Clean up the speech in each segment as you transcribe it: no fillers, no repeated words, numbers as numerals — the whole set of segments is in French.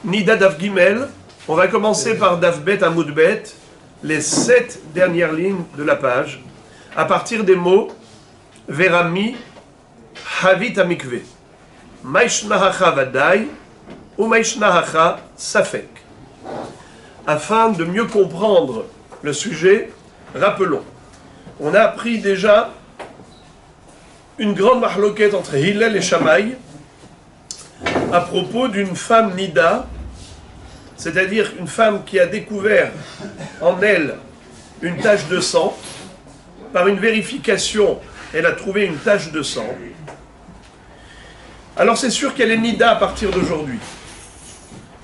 Nida Daf Gimel. On va commencer par Daf Bet Amoud Bet, les 7 dernières lignes de la page, à partir des mots Verami Havit Amikve. Maishnahacha Vadai ou Maishnahacha Safek. Afin de mieux comprendre le sujet, rappelons, on a appris déjà une grande mahloquette entre Hillel et Shammai à propos d'une femme Nida, c'est-à-dire une femme qui a découvert en elle une tache de sang. Par une vérification, elle a trouvé une tache de sang. Alors c'est sûr qu'elle est Nida à partir d'aujourd'hui.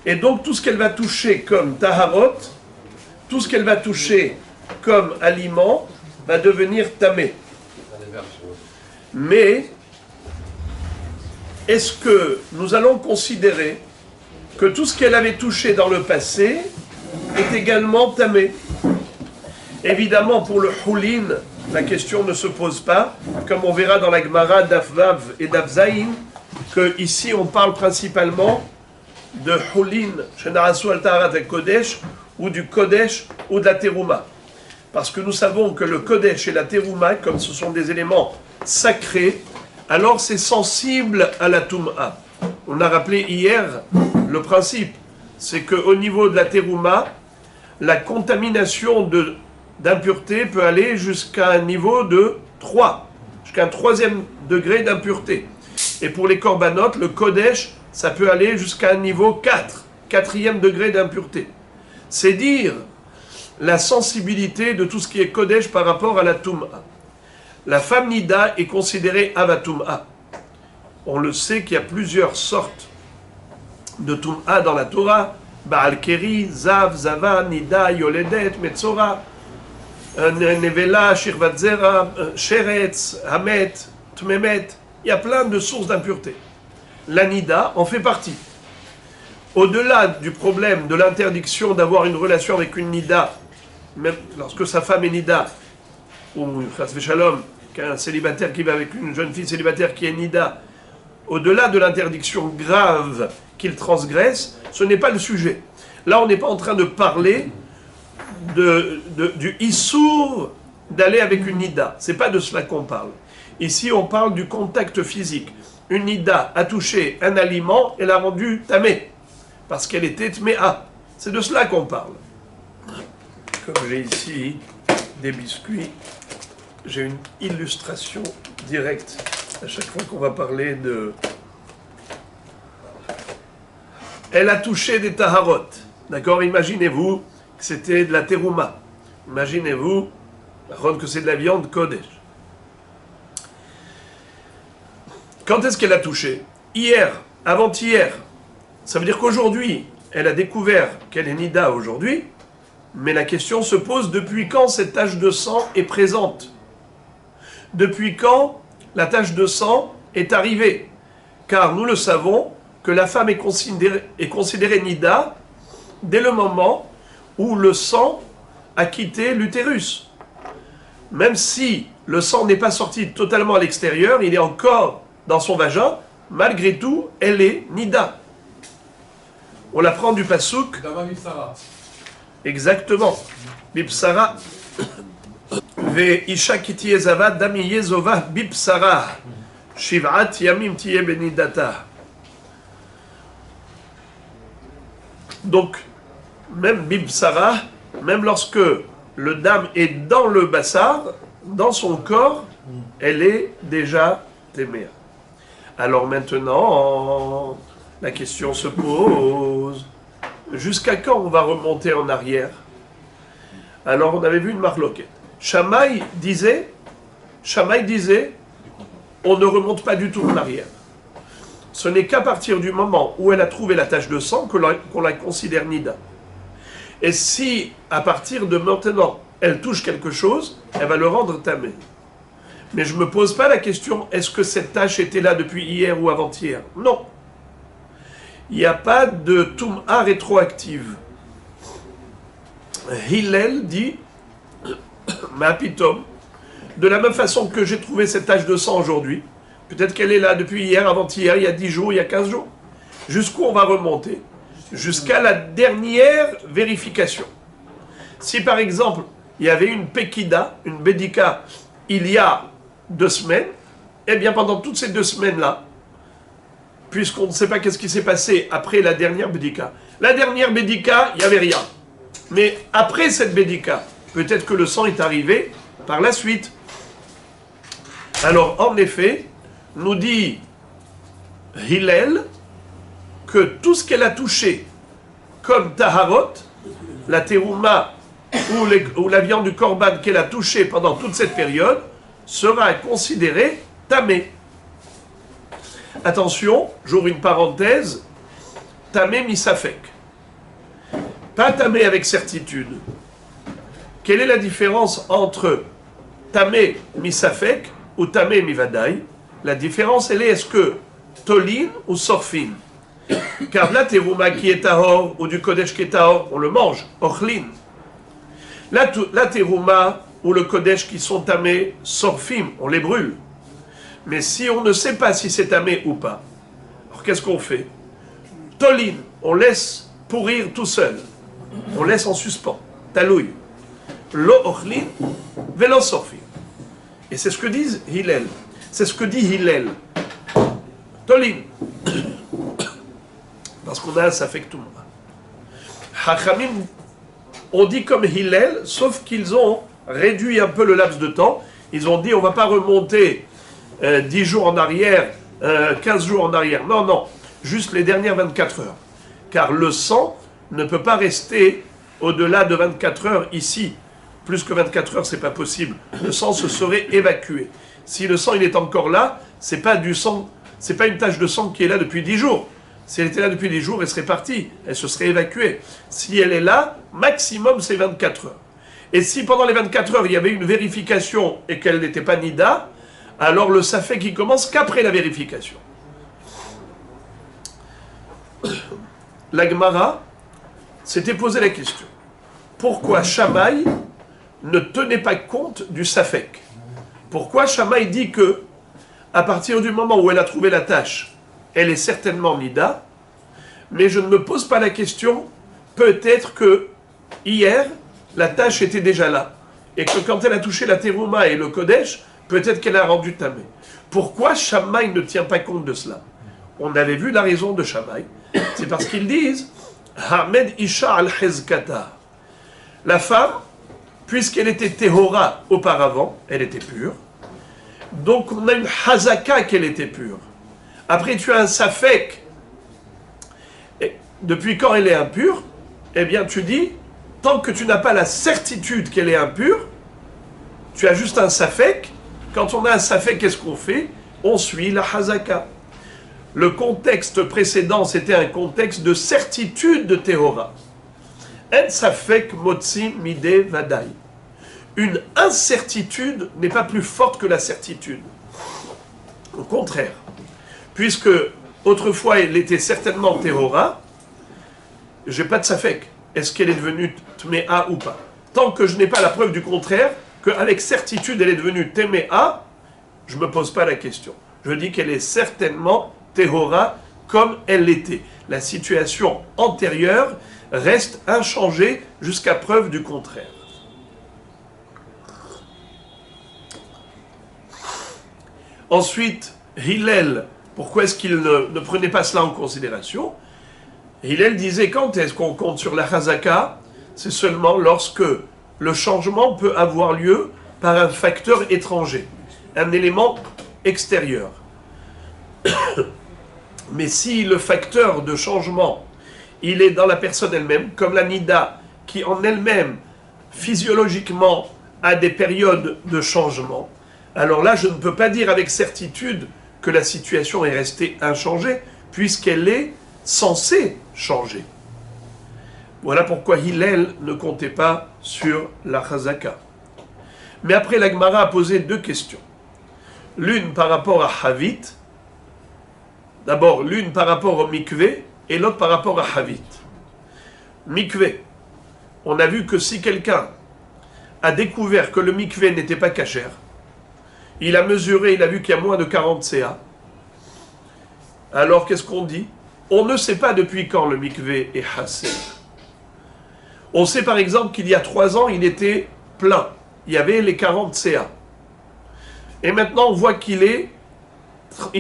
Et donc tout ce qu'elle va toucher comme Taharot, tout ce qu'elle va toucher comme aliment, va devenir Tamé. Mais est-ce que nous allons considérer que tout ce qu'elle avait touché dans le passé est également Tamé? Évidemment, pour le Houlin, la question ne se pose pas, comme on verra dans la Gemara d'Afvav et d'Afzaïn, que ici on parle principalement de Houlin, Shenarasu al-Taharat al-Kodesh, ou du Kodesh ou de la Terouma. Parce que nous savons que le Kodesh et la Terouma, comme ce sont des éléments sacrés, alors c'est sensible à la Toum'a. On a rappelé hier le principe, c'est qu'au niveau de la Terouma, la contamination d'impureté peut aller jusqu'à un niveau de 3, jusqu'à un 3e degré d'impureté. Et pour les Korbanot, le Kodesh, ça peut aller jusqu'à un niveau 4, 4e degré d'impureté. C'est dire la sensibilité de tout ce qui est Kodesh par rapport à la Toum'a. La femme Nida est considérée Avatoum'a. On le sait qu'il y a plusieurs sortes de Toum'a dans la Torah. Baal Keri, Zav, Zava, Nida, Yoledet, Metzora, Nevela, Shirvat Zera, Sheretz, Hamet, Tmemet. Il y a plein de sources d'impureté. La Nida en fait partie. Au-delà du problème de l'interdiction d'avoir une relation avec une Nida, même lorsque sa femme est Nida, ou Chas Veshalom, qu'un célibataire qui va avec une jeune fille célibataire qui est Nida, au-delà de l'interdiction grave qu'il transgresse, ce n'est pas le sujet. Là, on n'est pas en train de parler du Issour d'aller avec une Nida. Ce n'est pas de cela qu'on parle. Ici, on parle du contact physique. Une Nida a touché un aliment et l'a rendu tamé, parce qu'elle était tméa. C'est de cela qu'on parle. Comme j'ai ici des biscuits, j'ai une illustration directe à chaque fois qu'on va parler de... Elle a touché des taharot. D'accord? Imaginez-vous que c'était de la terouma. Imaginez-vous que c'est de la viande kodesh. Quand est-ce qu'elle a touché? Hier, avant-hier. Ça veut dire qu'aujourd'hui, elle a découvert qu'elle est Nida aujourd'hui, mais la question se pose, depuis quand cette tache de sang est présente? Depuis quand la tache de sang est arrivée? Car nous le savons, que la femme est considérée Nida dès le moment où le sang a quitté l'utérus. Même si le sang n'est pas sorti totalement à l'extérieur, il est encore dans son vagin, malgré tout, elle est Nida. On la prend du Passouk. Exactement. Bipsara. Ve isha kiti ezava dami yezova bipsara. Shiv'at yamim tiye benidata. Donc, même bipsara, même lorsque le dam est dans le bassar, dans son corps, elle est déjà téméa. Alors maintenant, la question se pose, jusqu'à quand on va remonter en arrière? Alors on avait vu une marloquette. Shammai disait, on ne remonte pas du tout en arrière. Ce n'est qu'à partir du moment où elle a trouvé la tache de sang qu'on la considère Nida. Et si, à partir de maintenant, elle touche quelque chose, elle va le rendre tamé. Mais je ne me pose pas la question, est-ce que cette tache était là depuis hier ou avant-hier? Non. Il n'y a pas de Toum'a rétroactive. Hillel dit, Mapitom, de la même façon que j'ai trouvé cette tache de sang aujourd'hui, peut-être qu'elle est là depuis hier, avant-hier, il y a 10 jours, il y a 15 jours. Jusqu'où on va remonter? Jusqu'à la dernière vérification. Si par exemple, il y avait une Pekida, une Bédika, il y a 2 semaines, eh bien pendant toutes ces 2 semaines-là, puisqu'on ne sait pas qu'est-ce qui s'est passé après la dernière Bédika. La dernière Bédika, il n'y avait rien. Mais après cette Bédika, peut-être que le sang est arrivé par la suite. Alors, en effet, nous dit Hillel que tout ce qu'elle a touché, comme Taharot, la terouma ou la viande du korban qu'elle a touché pendant toute cette période, sera considérée tamé. Attention, j'ouvre une parenthèse, tamé misafek. Pas tamé avec certitude. Quelle est la différence entre tamé misafek ou tamé mivadaï? La différence, elle est, est-ce que tolin ou sorfin? Car la terouma qui est tahor ou du kodesh qui est tahor, on le mange, ochlin. La terouma ou le kodesh qui sont tamés, sorfim, on les brûle. Mais si on ne sait pas si c'est tamé ou pas, alors qu'est-ce qu'on fait? Tolin, on laisse pourrir tout seul. On laisse en suspens. Talouille. Lo ochlin, velo sorfim. Et c'est ce que dit Hillel. C'est ce que dit Hillel. Tolin. Parce qu'on a un safek tout le monde. Hachamim, on dit comme Hillel, sauf qu'ils ont réduit un peu le laps de temps. Ils ont dit on ne va pas remonter 10 jours en arrière, 15 jours en arrière. Non, non, juste les dernières 24 heures. Car le sang ne peut pas rester au-delà de 24 heures ici. Plus que 24 heures, c'est pas possible. Le sang se serait évacué. Si le sang il est encore là, c'est pas du sang, c'est pas une tache de sang qui est là depuis 10 jours. Si elle était là depuis 10 jours, elle serait partie, elle se serait évacuée. Si elle est là, maximum c'est 24 heures. Et si pendant les 24 heures, il y avait une vérification et qu'elle n'était pas nida, alors le safek qui commence qu'après la vérification. La Gemara s'était posé la question. Pourquoi Shammai ne tenait pas compte du safek? Pourquoi Shammai dit que, à partir du moment où elle a trouvé la tâche, elle est certainement nida, mais je ne me pose pas la question, peut-être que hier, la tâche était déjà là, et que quand elle a touché la terouma et le kodesh, peut-être qu'elle a rendu tamé. Pourquoi Shammai ne tient pas compte de cela? On avait vu la raison de Shammai, c'est parce qu'ils disent Hamed Isha al-Hezkata. La femme, puisqu'elle était Tehora auparavant, elle était pure, donc on a une Hazaka qu'elle était pure. Après, tu as un safek. Et depuis quand elle est impure? Eh bien, tu dis, tant que tu n'as pas la certitude qu'elle est impure, tu as juste un safek. Quand on a un safek, qu'est-ce qu'on fait? On suit la hazaka. Le contexte précédent, c'était un contexte de certitude de Tehora. En safek motzi mide vadai. Une incertitude n'est pas plus forte que la certitude. Au contraire. Puisque autrefois elle était certainement Tehora, j'ai pas de safek. Est-ce qu'elle est devenue Tméa ou pas? Tant que je n'ai pas la preuve du contraire, qu'avec certitude elle est devenue Tméa, je ne me pose pas la question. Je dis qu'elle est certainement Tehora comme elle l'était. La situation antérieure reste inchangée jusqu'à preuve du contraire. Ensuite, Hillel, pourquoi est-ce qu'il ne prenait pas cela en considération? Hillel disait, quand est-ce qu'on compte sur la Hazaka? C'est seulement lorsque le changement peut avoir lieu par un facteur étranger, un élément extérieur. Mais si le facteur de changement, il est dans la personne elle-même, comme la Nida, qui en elle-même, physiologiquement, a des périodes de changement, alors là, je ne peux pas dire avec certitude que la situation est restée inchangée, puisqu'elle est censée changer. Voilà pourquoi Hillel ne comptait pas sur la Chazaka. Mais après, la Gemara a posé 2 questions. L'une par rapport à Havit, d'abord l'une par rapport au mikvé, et l'autre par rapport à Havit. Mikvé, on a vu que si quelqu'un a découvert que le mikvé n'était pas cachère, il a mesuré, il a vu qu'il y a moins de 40 CA. Alors qu'est-ce qu'on dit? On ne sait pas depuis quand le mikvé est hasser. On sait par exemple qu'il y a 3 ans, il était plein. Il y avait les 40 CA. Et maintenant, on voit il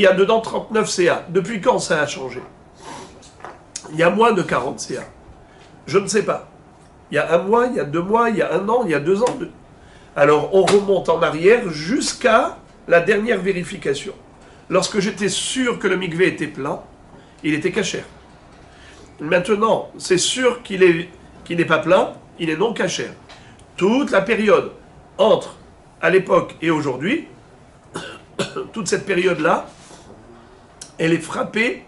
y a dedans 39 CA. Depuis quand ça a changé? Il y a moins de 40 CA. Je ne sais pas. Il y a 1 mois, il y a 2 mois, il y a 1 an, il y a 2 ans. Alors, on remonte en arrière jusqu'à la dernière vérification. Lorsque j'étais sûr que le mikvé était plein, il était kasher. Maintenant, c'est sûr qu'il n'est pas plein, il est non kasher. Toute la période entre à l'époque et aujourd'hui, toute cette période-là, elle est frappée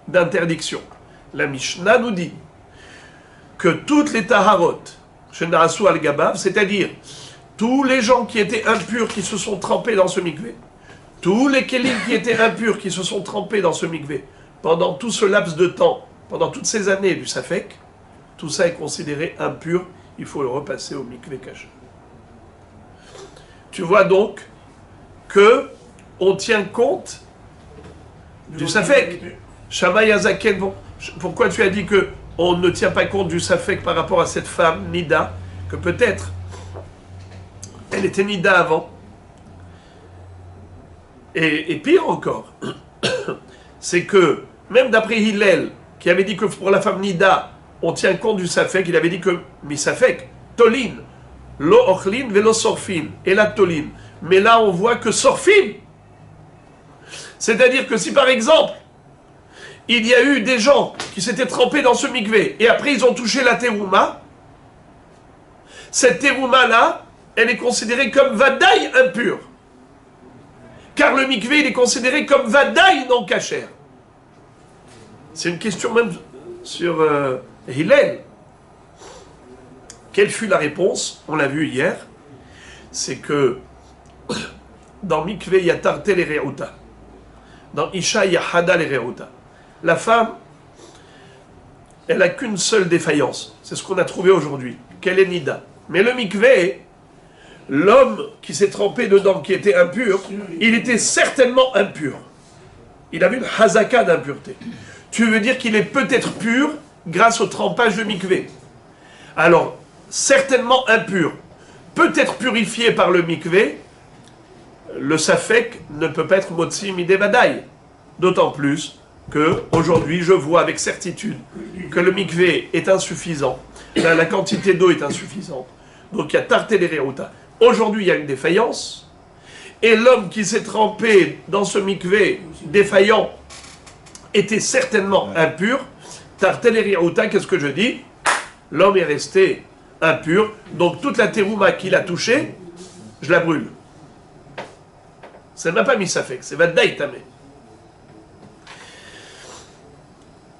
d'interdiction. La Mishnah nous dit que toutes les taharot, shena'asu al-gabav, c'est-à-dire tous les gens qui étaient impurs qui se sont trempés dans ce mikvé, tous les kélim qui étaient impurs qui se sont trempés dans ce mikvé, pendant tout ce laps de temps, pendant toutes ces années du safek, tout ça est considéré impur, il faut le repasser au mikvé kasher. Tu vois donc que on tient compte du safek. Shammai Azaken, bon, pourquoi tu as dit que on ne tient pas compte du safek par rapport à cette femme, Nida, que peut-être elle était Nida avant. Et pire encore, c'est que même d'après Hillel, qui avait dit que pour la femme Nida, on tient compte du safek, il avait dit que misafek, tolin, lo ochlin velo sorfin, et la tolin. Mais là, on voit que sorfin. C'est-à-dire que si par exemple, il y a eu des gens qui s'étaient trempés dans ce mikvé, et après ils ont touché la terouma, cette terouma-là, elle est considérée comme vadaï impure. Car le mikvé, il est considéré comme vadaï non kasher. C'est une question même sur Hillel. Quelle fut la réponse? On l'a vu hier. C'est que dans mikvé, il y a tartel et re'uta. Dans Isha, il y a hadal et re'uta. La femme, elle n'a qu'une seule défaillance. C'est ce qu'on a trouvé aujourd'hui. Qu'elle est nida. Mais le mikvé, l'homme qui s'est trempé dedans, qui était impur, il était certainement impur. Il avait une hazaka d'impureté. Tu veux dire qu'il est peut-être pur grâce au trempage de mikvé. Alors, certainement impur, peut-être purifié par le mikvé, le safek ne peut pas être motzi midevadaï. D'autant plus que aujourd'hui, je vois avec certitude que le mikvé est insuffisant, la quantité d'eau est insuffisante. Donc il y a tartel et re'uta. Aujourd'hui, il y a une défaillance, et l'homme qui s'est trempé dans ce mikvé défaillant était certainement impur. Tartel et re'uta, qu'est-ce que je dis? L'homme est resté impur, donc toute la terouma qu'il a touchée, je la brûle. Ça ne m'a pas mis safek, c'est vadaï tamé.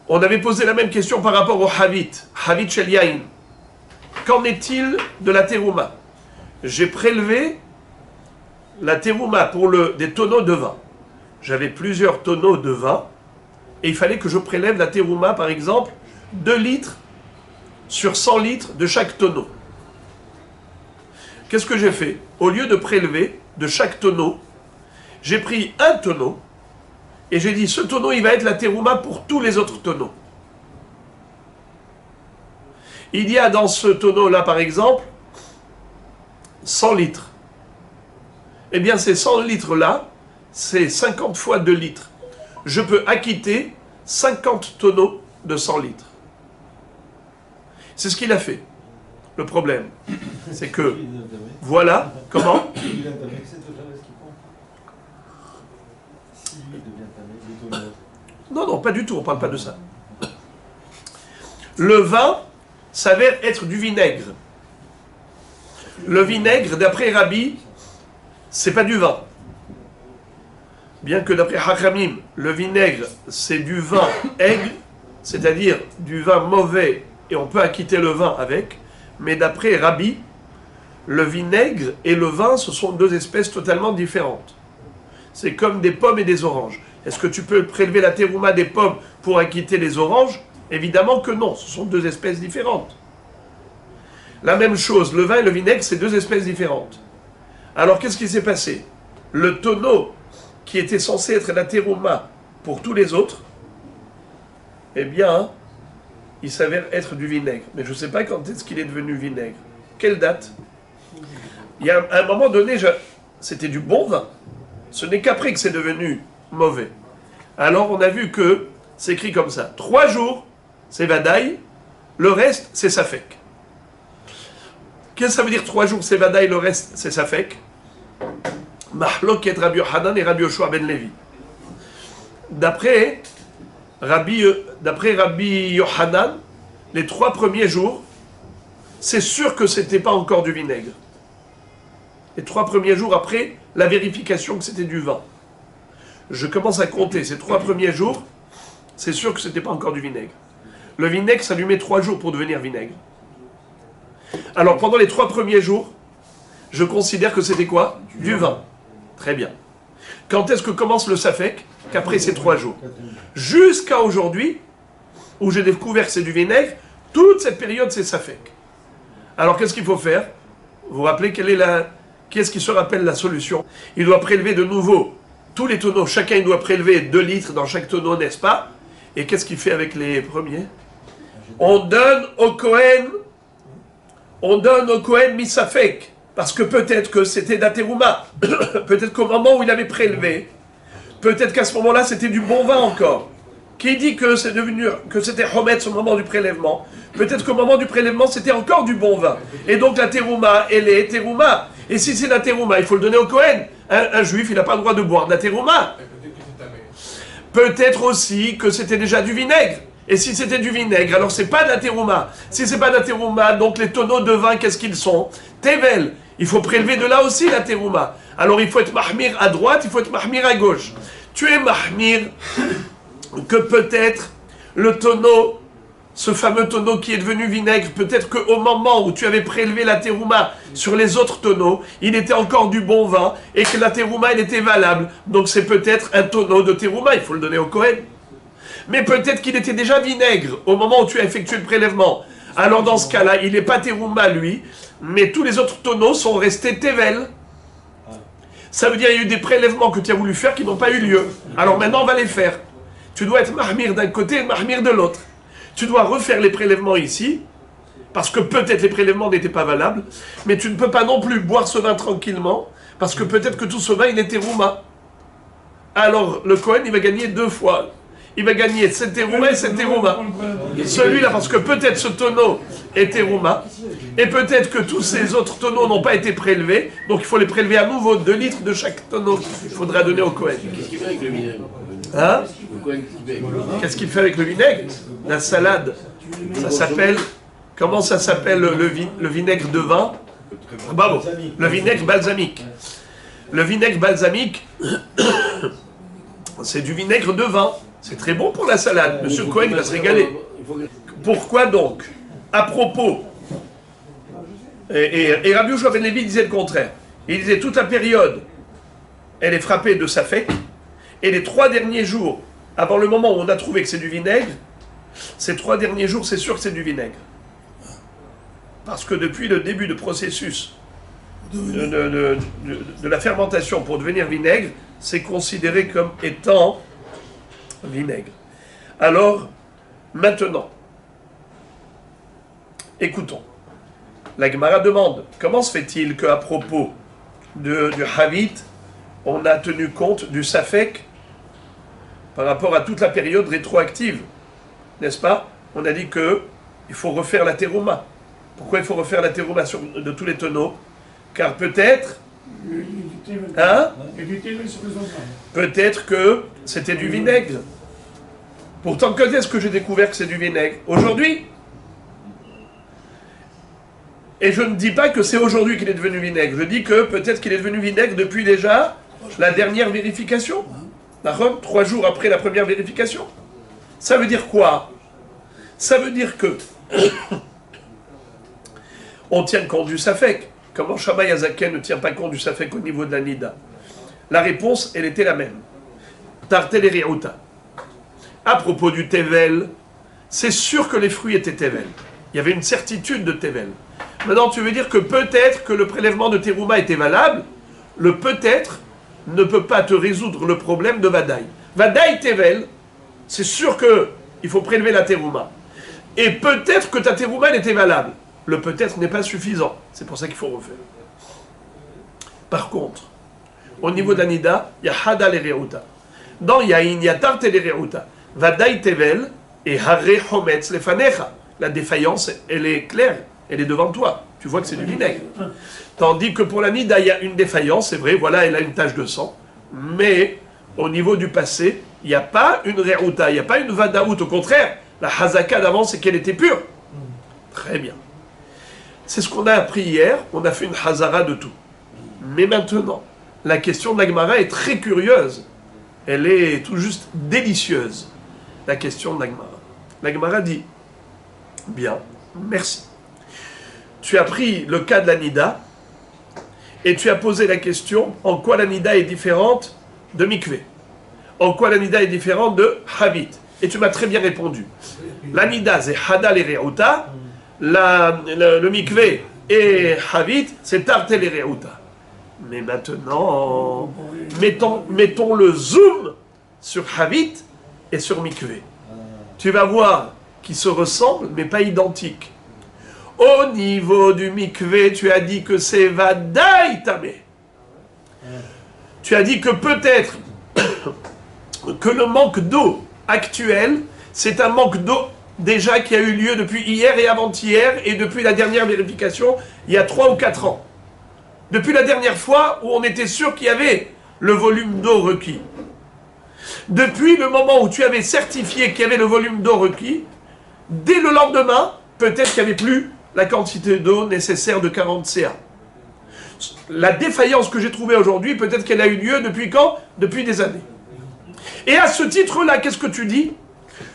On avait posé la même question par rapport au havit shel yain. Qu'en est-il de la terouma? J'ai prélevé la terouma pour des tonneaux de vin. J'avais plusieurs tonneaux de vin, et il fallait que je prélève la terouma, par exemple, 2 litres sur 100 litres de chaque tonneau. Qu'est-ce que j'ai fait? Au lieu de prélever de chaque tonneau, j'ai pris un tonneau, et j'ai dit, ce tonneau, il va être la terouma pour tous les autres tonneaux. Il y a dans ce tonneau-là, par exemple, 100 litres. Eh bien, ces 100 litres-là, c'est 50 fois 2 litres. Je peux acquitter 50 tonneaux de 100 litres. C'est ce qu'il a fait. Le problème, c'est que, voilà, comment? Non, non, pas du tout, on ne parle pas de ça. Le vin s'avère être du vinaigre. Le vinaigre, d'après Rabbi, c'est pas du vin. Bien que d'après Hachamim, le vinaigre, c'est du vin aigre, c'est-à-dire du vin mauvais, et on peut acquitter le vin avec. Mais d'après Rabbi, le vinaigre et le vin, ce sont 2 espèces totalement différentes. C'est comme des pommes et des oranges. Est-ce que tu peux prélever la terouma des pommes pour acquitter les oranges? Évidemment que non, ce sont 2 espèces différentes. La même chose, le vin et le vinaigre, c'est 2 espèces différentes. Alors qu'est-ce qui s'est passé? Le tonneau qui était censé être la terouma pour tous les autres, eh bien, il s'avère être du vinaigre. Mais je ne sais pas quand est-ce qu'il est devenu vinaigre. Quelle date? Il y a un moment donné, c'était du bon vin. Ce n'est qu'après que c'est devenu mauvais. Alors on a vu que c'est écrit comme ça. 3 jours, c'est vadaï. Le reste, c'est safek. Qu'est-ce que ça veut dire 3 jours, c'est vadaï, le reste, c'est safek? Mahloket Rabbi Yochanan et Rabbi Yoshua ben Levi. D'après Rabbi Yochanan, les 3 premiers jours, c'est sûr que c'était pas encore du vinaigre. Les 3 premiers jours après la vérification que c'était du vin. Je commence à compter ces 3 premiers jours, c'est sûr que c'était pas encore du vinaigre. Le vinaigre, ça lui met 3 jours pour devenir vinaigre. Alors pendant les 3 premiers jours, je considère que c'était quoi? Du vin. Très bien. Quand est-ce que commence le safek? Qu'après ces 3 jours. Jusqu'à aujourd'hui, où j'ai découvert que c'est du vinaigre, toute cette période c'est safek. Alors qu'est-ce qu'il faut faire? Vous vous rappelez qu'est-ce qui se rappelle la solution? Il doit prélever de nouveau tous les tonneaux. Chacun il doit prélever 2 litres dans chaque tonneau, n'est-ce pas? Et qu'est-ce qu'il fait avec les premiers? On donne au Kohen misafek. Parce que peut-être que c'était d'Aterouma. Peut-être qu'au moment où il avait prélevé, peut-être qu'à ce moment-là, c'était du bon vin encore. Qui dit que c'était Hometz au moment du prélèvement? Peut-être qu'au moment du prélèvement, c'était encore du bon vin. Et donc la terouma, elle est terouma. Et si c'est la terouma, il faut le donner au Kohen. Un juif, il n'a pas le droit de boire de la terouma. Peut-être aussi que c'était déjà du vinaigre. Et si c'était du vinaigre, alors c'est pas de la terouma. Si c'est pas de la terouma, donc les tonneaux de vin, qu'est-ce qu'ils sont? Tevel. Il faut prélever de là aussi la terouma. Alors il faut être mahmir à droite, il faut être mahmir à gauche. Tu es mahmir que peut-être le tonneau, ce fameux tonneau qui est devenu vinaigre, peut-être qu'au moment où tu avais prélevé la terouma sur les autres tonneaux, il était encore du bon vin et que la terouma, elle était valable. Donc c'est peut-être un tonneau de terouma, il faut le donner au Kohen. Mais peut-être qu'il était déjà vinaigre au moment où tu as effectué le prélèvement. Alors dans ce cas-là, il n'est pas terouma lui, mais tous les autres tonneaux sont restés tevel. Ça veut dire qu'il y a eu des prélèvements que tu as voulu faire qui n'ont pas eu lieu. Alors maintenant, on va les faire. Tu dois être mahmir d'un côté et mahmir de l'autre. Tu dois refaire les prélèvements ici, parce que peut-être les prélèvements n'étaient pas valables, mais tu ne peux pas non plus boire ce vin tranquillement, parce que peut-être que tout ce vin, il est terouma. Alors le Kohen, il va gagner 2 fois. Il va gagner cette terouma et cette terouma. Celui-là, parce que peut-être ce tonneau est terouma, et peut-être que tous ces autres tonneaux n'ont pas été prélevés, donc il faut les prélever à nouveau, 2 litres de chaque tonneau qu'il faudra donner au Kohen. Qu'est-ce qu'il fait avec le vinaigre? Hein? Qu'est-ce qu'il fait avec le vinaigre? Qu'est-ce qu'il fait avec le vinaigre? La salade. Ça s'appelle... Comment ça s'appelle le vinaigre de vin? Bravo. Le vinaigre balsamique. Le vinaigre balsamique, c'est du vinaigre de vin. C'est très bon pour la salade. Monsieur Cohen va se régaler. Pourquoi donc? À propos, et Rabbi Yoshua ben Levi disait le contraire. Il disait toute la période, elle est frappée de safek, et les 3 derniers jours, avant le moment où on a trouvé que c'est du vinaigre, ces 3 derniers jours, c'est sûr que c'est du vinaigre. Parce que depuis le début du processus de la fermentation pour devenir vinaigre, c'est considéré comme étant vinaigre. Alors, maintenant, écoutons. La Gemara demande, comment se fait-il qu'à propos du Havit, on a tenu compte du Safek par rapport à toute la période rétroactive? N'est-ce pas? On a dit qu'il faut refaire la terouma. Pourquoi il faut refaire la terouma de tous les tonneaux? Car peut-être... Hein? Peut-être que c'était du vinaigre. Pourtant, quand est-ce que j'ai découvert que c'est du vinaigre? Aujourd'hui. Et je ne dis pas que c'est aujourd'hui qu'il est devenu vinaigre. Je dis que peut-être qu'il est devenu vinaigre depuis déjà la dernière vérification. 3 jours après la première vérification. Ça veut dire quoi? Ça veut dire que on tient compte du Safek. Comment Shammai Azaken ne tient pas compte du Safek au niveau de la Nida? La réponse, elle était la même. Tartel et Riouta. À propos du Tevel, c'est sûr que les fruits étaient Tevel. Il y avait une certitude de Tevel. Maintenant, tu veux dire que peut-être que le prélèvement de Terouma était valable? Le peut-être ne peut pas te résoudre le problème de Vadaï. Vadaï Tevel, c'est sûr que il faut prélever la terouma. Et peut-être que ta terouma, elle était valable. Le peut-être n'est pas suffisant. C'est pour ça qu'il faut refaire. Par contre, au niveau d'Anida, il y a Hada le Reuta. Dans Yain, il y a Tarte le Reuta. Vadaï Tevel et Harre Hometz le Fanecha. La défaillance, elle est claire. Elle est devant toi. Tu vois que c'est du vinaigre. Tandis que pour l'Anida, il y a une défaillance. C'est vrai, voilà, elle a une tache de sang. Mais au niveau du passé, il n'y a pas une Reuta. Il n'y a pas une Vadaout. Au contraire, la Hazaka d'avant, c'est qu'elle était pure. Très bien. C'est ce qu'on a appris hier. On a fait une Hazara de tout. Mais maintenant, la question de la Gemara est très curieuse. Elle est tout juste délicieuse. La question de la Gemara. La Gemara dit, bien, merci. Tu as pris le cas de la Nida et tu as posé la question en quoi la Nida est différente de Mikvé. En quoi la Nida est différente de Havit. Et tu m'as très bien répondu. La Nida, c'est Hada le Reuta. Le Mikvé et Havit, c'est Tarte le Reuta. Mais maintenant, mettons le zoom sur Havit et sur Mikvé. Tu vas voir qu'ils se ressemblent, mais pas identiques. Au niveau du Mikvé, tu as dit que c'est Vadaï Tamé. Tu as dit que peut-être que le manque d'eau actuel, c'est un manque d'eau déjà qui a eu lieu depuis hier et avant-hier, et depuis la dernière vérification, il y a 3 ou 4 ans. Depuis la dernière fois où on était sûr qu'il y avait le volume d'eau requis. Depuis le moment où tu avais certifié qu'il y avait le volume d'eau requis, dès le lendemain, peut-être qu'il n'y avait plus la quantité d'eau nécessaire de 40 CA. La défaillance que j'ai trouvée aujourd'hui, peut-être qu'elle a eu lieu depuis quand? Depuis des années. Et à ce titre-là, qu'est-ce que tu dis?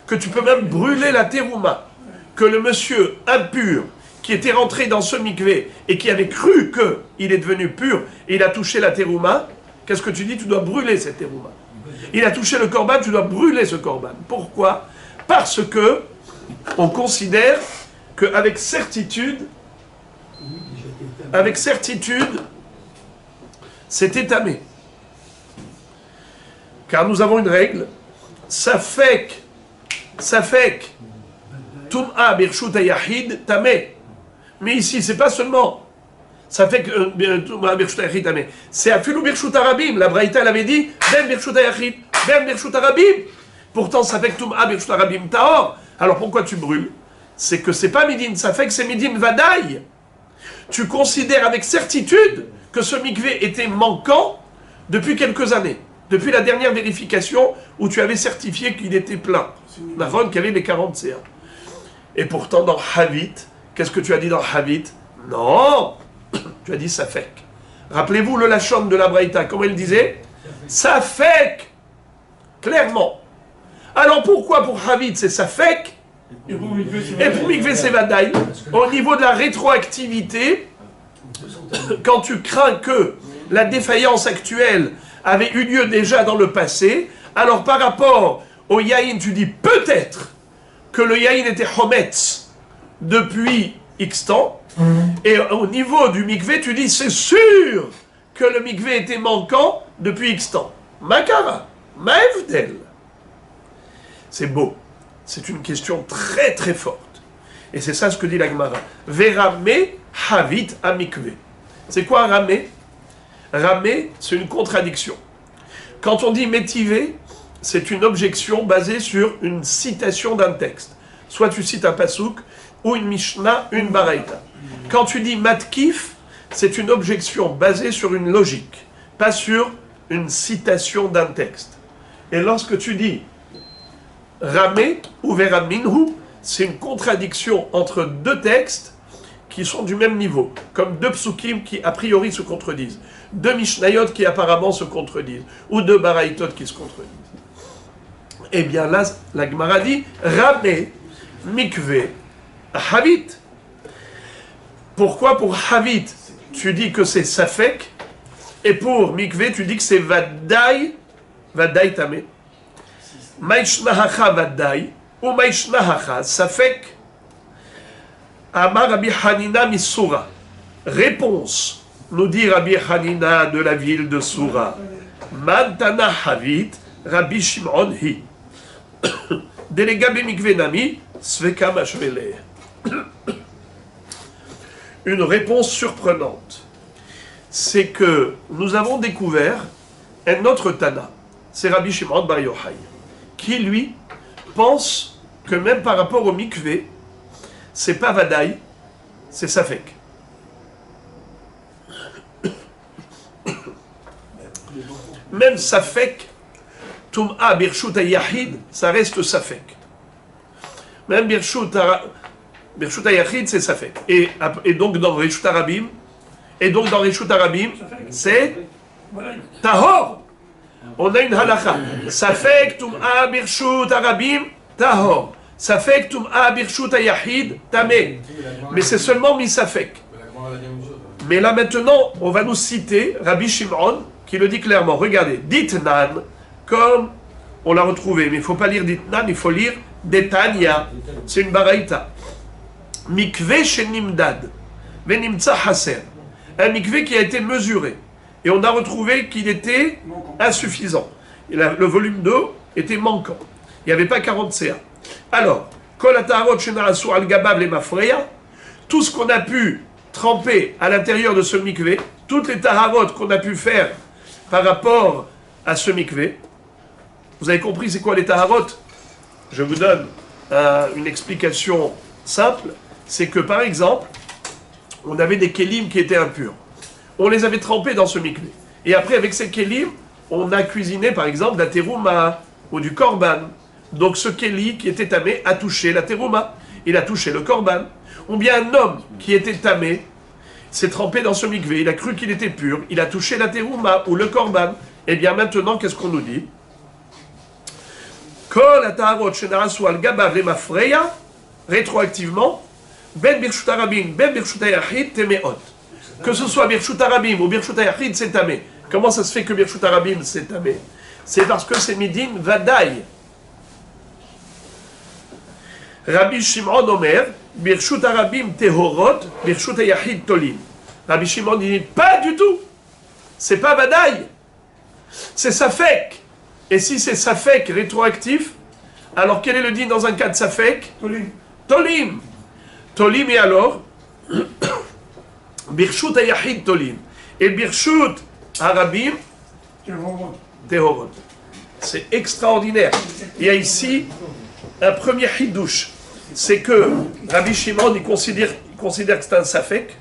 Que tu peux même brûler la terouma. Que le monsieur impur qui était rentré dans ce mikvé et qui avait cru qu'il est devenu pur et il a touché la terouma, qu'est-ce que tu dis? Tu dois brûler cette terouma. Il a touché le korban, tu dois brûler ce korban. Pourquoi? Parce que on considère qu'avec certitude, c'est étamé. Car nous avons une règle, Safek, Tum'a Birshut Yahid Tamé. Mais ici, c'est pas seulement Safek Tum'a Birshut Yahid Tamé. C'est Afilu Birshut Arabim. La Braïta, elle avait dit Ben Birshut Yahid, Ben Birshut Arabim. Pourtant, Safek Tum'a Birshut Arabim Tahor. Alors pourquoi tu brûles? C'est que c'est pas Midin Safek, c'est Midin Vadaï. Tu considères avec certitude que ce mikvé était manquant depuis quelques années. Depuis la dernière vérification où tu avais certifié qu'il était plein. Navon qui avait les 40 CA. Et pourtant dans Havit, qu'est-ce que tu as dit dans Havit? Non, tu as dit Safek. Rappelez-vous le Lachon de la Braïta, comment il disait? Safek. Clairement. Alors pourquoi pour Havit c'est Safek? Et pour Mikvé c'est Vadaï? Au niveau de la rétroactivité, quand tu crains que la défaillance actuelle avait eu lieu déjà dans le passé, alors par rapport au Yaïn, tu dis peut-être que le Yaïn était Hometz depuis X temps, et au niveau du Mikvé, tu dis c'est sûr que le Mikvé était manquant depuis X temps. Makara, Maevdel. C'est beau. C'est une question très très forte. Et c'est ça ce que dit la Gemara. Veramé Havit Amikvé. C'est quoi Ramé? Ramé, c'est une contradiction. Quand on dit métivé, c'est une objection basée sur une citation d'un texte. Soit tu cites un pasouk, ou une Mishnah, une Baraita. Quand tu dis matkif, c'est une objection basée sur une logique, pas sur une citation d'un texte. Et lorsque tu dis ramé ou veraminhu, c'est une contradiction entre deux textes qui sont du même niveau, comme deux psukim qui a priori se contredisent, deux mishnayot qui apparemment se contredisent, ou deux baraïtot qui se contredisent. Eh bien là, la Gemara dit ramé, mikvé, havit. Pourquoi pour havit, tu dis que c'est safek, et pour mikvé, tu dis que c'est vadaï, vadaï tamé. Maishnahacha vadaï, ou maishnahacha safek. Amar Rabbi Hanina Missoura. Réponse, nous dit Rabbi Hanina de la ville de Soura. Mantana Havit, Rabbi Shimon Hi. Delegabé mikve nami, sveka mashvele. Une réponse surprenante, c'est que nous avons découvert un autre Tana, c'est Rabbi Shimon Bar Yochai, qui lui pense que même par rapport au mikvé, c'est pas Vadaï, c'est Safek. Même Safek, Tum'a Birshut Yahid, ça reste Safek. Même Birshut Yahid, c'est Safek. Et donc dans Reshut Arabim, c'est Tahor. On a une halakha. Safek Tum'a Birshut Arabim, Tahor. Safek Tum'a Birshut Yahid, Tameh. Mais c'est seulement Mi-Safek. Mais là maintenant, on va nous citer Rabbi Shimon, qui le dit clairement. Regardez, Ditnan, comme on l'a retrouvé, mais il ne faut pas lire Ditnan, il faut lire Detania. C'est une baraïta. Mikve shenimdad, venimtsa haser. Un mikve qui a été mesuré. Et on a retrouvé qu'il était insuffisant. Et le volume d'eau était manquant. Il n'y avait pas 40 CA. Alors, kol ataharot shenarasu al gabav le mafreya, tout ce qu'on a pu tremper à l'intérieur de ce mikvé, toutes les taharot qu'on a pu faire par rapport à ce mikvé. Vous avez compris c'est quoi les taharot? Je vous donne une explication simple. C'est que par exemple, on avait des kélim qui étaient impurs. On les avait trempés dans ce mikvé. Et après, avec ces kélim, on a cuisiné par exemple de la terouma ou du korban. Donc ce kéli qui était tamé a touché la terouma. Il a touché le korban. Ou bien un homme qui était tamé s'est trempé dans ce mikvé, il a cru qu'il était pur, il a touché la terouma ou le korban. Et bien maintenant, qu'est-ce qu'on nous dit? Kol ataharot shenarasu al gabav le mafreya, rétroactivement, ben birshut arabim, ben birshut yahid, temeot. Que ce soit birshut arabim ou birshut yahid, c'est tamé. Comment ça se fait que birshut arabim, c'est tamé? C'est parce que c'est midin vadaï. Rabbi Shimon Omer, birshut arabim tehorot, birshut yahid tolim. Rabbi Shimon dit pas du tout. C'est pas vadaï. C'est Safek. Et si c'est Safek rétroactif, alors quel est le din dans un cas de Safek? Tolim. Tolim. Tolim et alors Birshut Yahid Tolim. Et Birshut Arabim Tehorot. C'est extraordinaire. Il y a ici un premier hidouche. C'est que Rabbi Shimon il considère que c'est un Safek.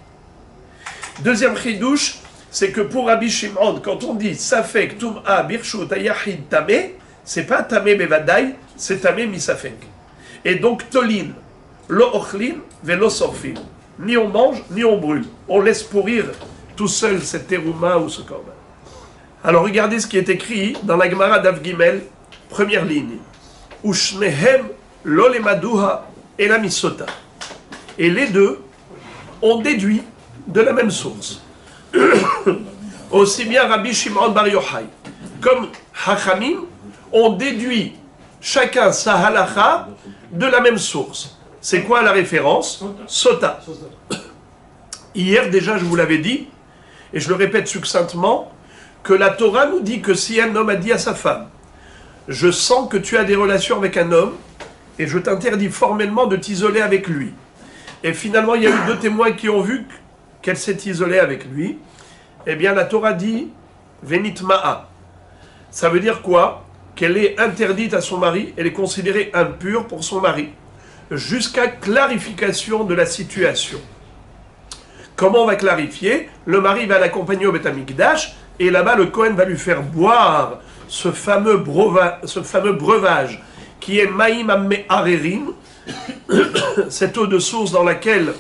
Deuxième hidouche, c'est que pour Rabbi Shimon, quand on dit Safek, Tum'a, Birshut, Yahid, Tameh, c'est pas Tameh Bevadaï, c'est Tameh Mi-Safek. Et donc Tolin, Lo Ochlin, Velo Sorfin. Ni on mange, ni on brûle. On laisse pourrir tout seul cette terouma ou ce korban. Alors regardez ce qui est écrit dans la Gemara d'Av Gimel, première ligne. Ushnehem lo lemaduha et la misota. Et les deux ont déduit de la même source. Aussi bien Rabbi Shimon Bar Yochai comme Hachamim ont déduit chacun sa halacha de la même source. C'est quoi la référence? Sota. Hier déjà je vous l'avais dit, et je le répète succinctement, que la Torah nous dit que si un homme a dit à sa femme « Je sens que tu as des relations avec un homme, et je t'interdis formellement de t'isoler avec lui. » Et finalement il y a eu 2 témoins qui ont vu qu'elle s'est isolée avec lui. Eh bien, la Torah dit Venitma'a. Ça veut dire quoi? Qu'elle est interdite à son mari, elle est considérée impure pour son mari, jusqu'à clarification de la situation. Comment on va clarifier? Le mari va l'accompagner au Beth Amikdash, et là-bas, le Kohen va lui faire boire ce fameux breuvage, qui est Maïm Amme Arerim, cette eau de source dans laquelle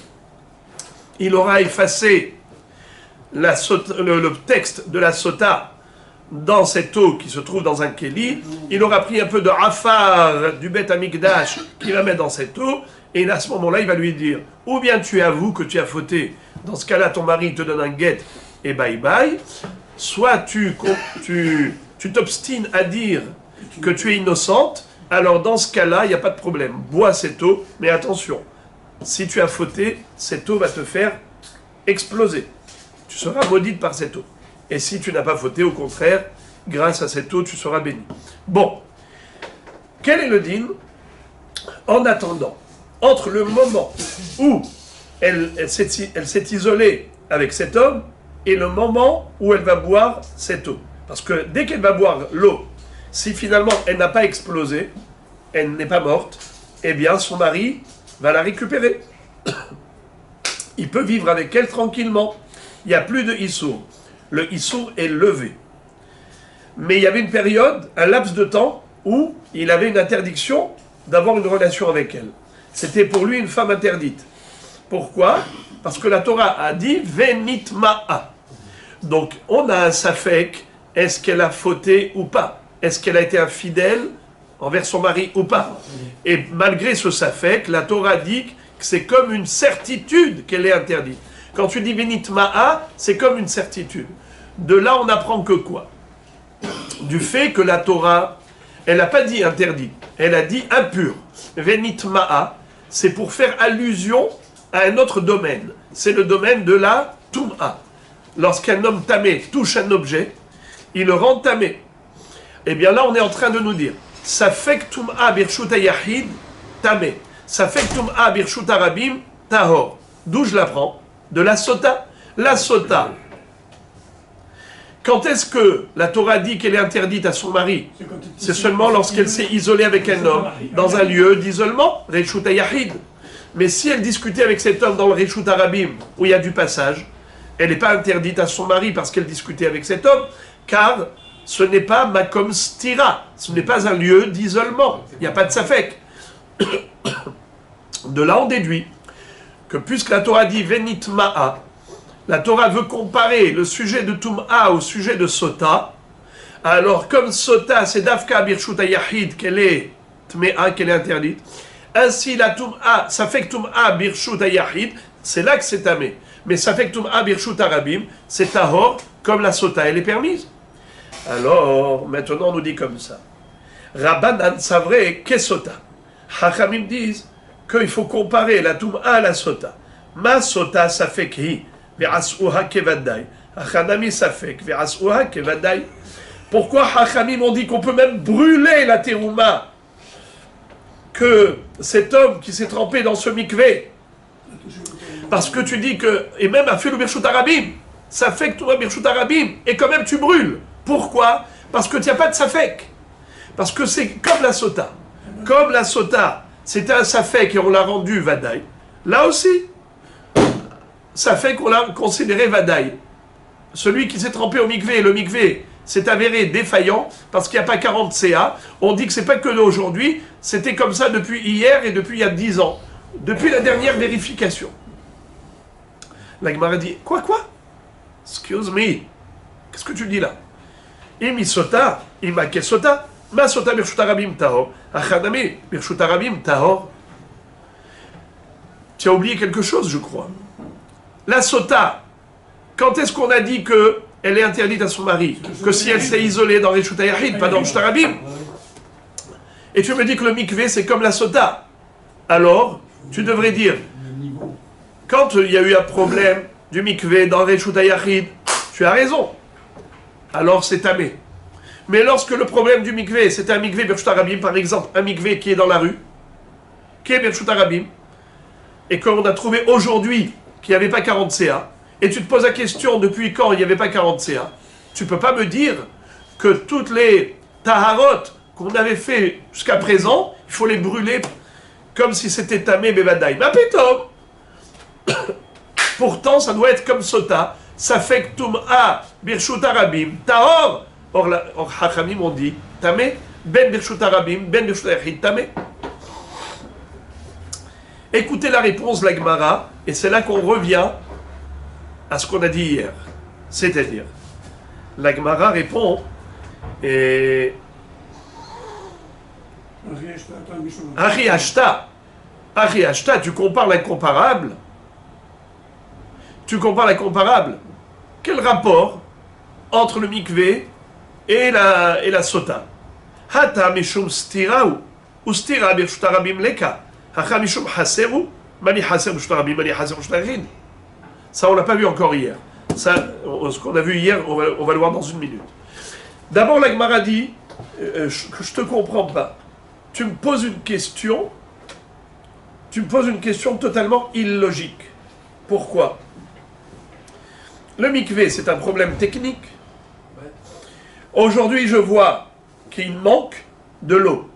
il aura effacé le texte de la sota dans cette eau qui se trouve dans un kéli. Il aura pris un peu de afar du Beth Amikdash qu'il va mettre dans cette eau, et à ce moment-là, il va lui dire ou bien tu avoues que tu as fauté, dans ce cas-là, ton mari te donne un guet et bye bye, soit tu t'obstines à dire que tu es innocente, alors dans ce cas-là, il n'y a pas de problème. Bois cette eau, mais attention, si tu as fauté, cette eau va te faire exploser. Tu seras maudite par cette eau. Et si tu n'as pas fauté, au contraire, grâce à cette eau, tu seras béni. Bon, quel est le din? En attendant, entre le moment où elle s'est isolée avec cet homme et le moment où elle va boire cette eau. Parce que dès qu'elle va boire l'eau, si finalement elle n'a pas explosé, elle n'est pas morte, eh bien son mari va la récupérer. Il peut vivre avec elle tranquillement. Il n'y a plus de issour. Le issour est levé. Mais il y avait une période, un laps de temps, où il avait une interdiction d'avoir une relation avec elle. C'était pour lui une femme interdite. Pourquoi? Parce que la Torah a dit « Venitma'a ». Donc on a un safek, est-ce qu'elle a fauté ou pas? Est-ce qu'elle a été infidèle envers son mari ou pas? Et malgré ce safek, la Torah dit que c'est comme une certitude qu'elle est interdite. Quand tu dis Venitma'a, c'est comme une certitude. De là, on apprend que quoi? Du fait que la Torah, elle n'a pas dit interdit, elle a dit impur. Venitma'a, c'est pour faire allusion à un autre domaine. C'est le domaine de la Tum'a. Lorsqu'un homme tamé touche un objet, il le rend tamé. Eh bien là, on est en train de nous dire, Safek Tum'a Birshuta Yahid, tamé. Safek Tum'a Birshuta Rabim, tahor. D'où je l'apprends? De la sota. La sota. Quand est-ce que la Torah dit qu'elle est interdite à son mari? C'est seulement lorsqu'elle s'est isolée avec un homme, dans un lieu d'isolement, Reshuta Yahid. Mais si elle discutait avec cet homme dans le Reshuta Rabim, où il y a du passage, elle n'est pas interdite à son mari parce qu'elle discutait avec cet homme, car ce n'est pas Makom Stira, ce n'est pas un lieu d'isolement, il n'y a pas de safek. De là, on déduit que puisque la Torah dit Venitma'a, la Torah veut comparer le sujet de Tum'a au sujet de Sota, alors comme Sota, c'est Dafka Birshuta Yahid, qu'elle est Tme'a, qu'elle est interdite, ainsi la Tum'a, ça fait que Tum'a Birshuta Yahid, c'est là que c'est tamé. Mais ça fait que Tum'a Birshuta Rabim, c'est Tahor, comme la Sota, elle est permise. Alors, maintenant on nous dit comme ça. Rabbanan Savre Kesota. Hachamim disent qu'il faut comparer la Tum'a à la Sota. Ma Sota, ça fait que Ve'as'uha kevadai. Hachanami safek. Ve'as'uha kevadai. Pourquoi Hachamim ont dit qu'on peut même brûler la terouma? Que cet homme qui s'est trempé dans ce mikvé, parce que tu dis que, et même à Filou Birshut Arabim, safek Touma Birshut Arabim, et quand même tu brûles. Pourquoi? Parce que tu n'as pas de safek. Parce que c'est comme la sota. Comme la sota, c'était un safek et on l'a rendu vadaï. Là aussi, ça fait qu'on l'a considéré vadaï. Celui qui s'est trempé au mikvé, le mikvé s'est avéré défaillant parce qu'il n'y a pas 40 CA. On dit que c'est pas que d'aujourd'hui, c'était comme ça depuis hier et depuis il y a 10 ans. Depuis la dernière vérification. La Gemara dit, quoi? Excuse me, qu'est-ce que tu dis là? Imi sota, ima kesota, ma sota birshuta rabim tahor, achanami birshuta rabim tahor. Tu as oublié quelque chose, je crois. La sota, quand est-ce qu'on a dit qu'elle est interdite à son mari? Que si elle s'est isolée dans Reshuta Yahid, pas dans Reshuta Rabim. Et tu me dis que le mikvé, c'est comme la sota. Alors, tu devrais dire, quand il y a eu un problème du mikvé dans Reshuta Yahid, tu as raison. Alors c'est tamé. Mais lorsque le problème du mikvé, c'est un mikvé Reshuta Rabim, par exemple, un mikvé qui est dans la rue, qui est Reshuta Rabim, et qu'on a trouvé aujourd'hui qu'il n'y avait pas 40 CA, et tu te poses la question depuis quand il n'y avait pas 40 CA, tu ne peux pas me dire que toutes les taharot qu'on avait fait jusqu'à présent, il faut les brûler comme si c'était tamé bevadaï. Ma pétom. Pourtant, ça doit être comme sota, ça fait que tum'a birshut arabim tahor. Or, hachamim ont dit tamé ben birshut arabim ben birshut yachid tamé. Écoutez la réponse de la Gemara, et c'est là qu'on revient à ce qu'on a dit hier. C'est-à-dire, la Gemara répond, et Ari Ashta, tu compares l'incomparable. Tu compares l'incomparable. Quel rapport entre le mikvé et la sota? Hata mishum stira ou stira birshut arabim leka. Hacha mishum haseru mani haser birshut arabim mani haser birshut yachid. Ça, on l'a pas vu encore hier. Ça, ce qu'on a vu hier, on va le voir dans une minute. D'abord, la Gemara dit que je te comprends pas. Tu me poses une question tu me poses une question totalement illogique. Pourquoi? Le mikvé, c'est un problème technique. Aujourd'hui, je vois qu'il manque de l'eau.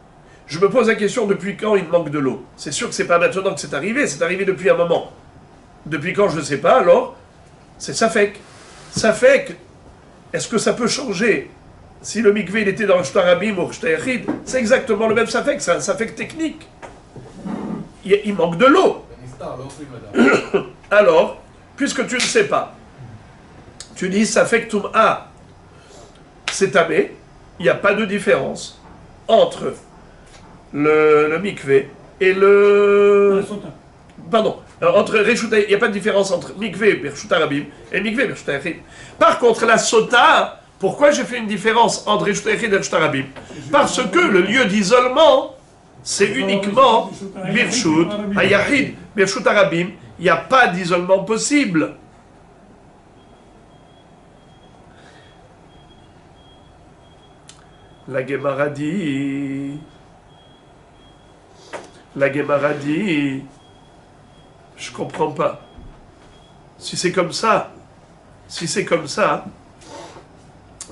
Je me pose la question, depuis quand il manque de l'eau? C'est sûr que c'est pas maintenant que c'est arrivé depuis un moment. Depuis quand, je ne sais pas, alors, c'est Safek. Safek, est-ce que ça peut changer? Si le mikvé il était dans le Shtarabim ou le Shtayachid, c'est exactement le même Safek, c'est un Safek technique. Il manque de l'eau. Alors, puisque tu ne sais pas, tu dis Safek Tum'a, c'est tamé, il n'y a pas de différence entre le mikvé et le... Pardon, entre Reshuta, il n'y a pas de différence entre mikvé Bershut Arabim et mikvé Bershut Yachid. Par contre, la sota, pourquoi j'ai fait une différence entre Reshuta Yachid et Bershut Arabim? Parce que le lieu d'isolement, c'est uniquement Bershut Yachid, Bershut Arabim, il n'y a pas d'isolement possible. La Gemara dit, je comprends pas. Si c'est comme ça,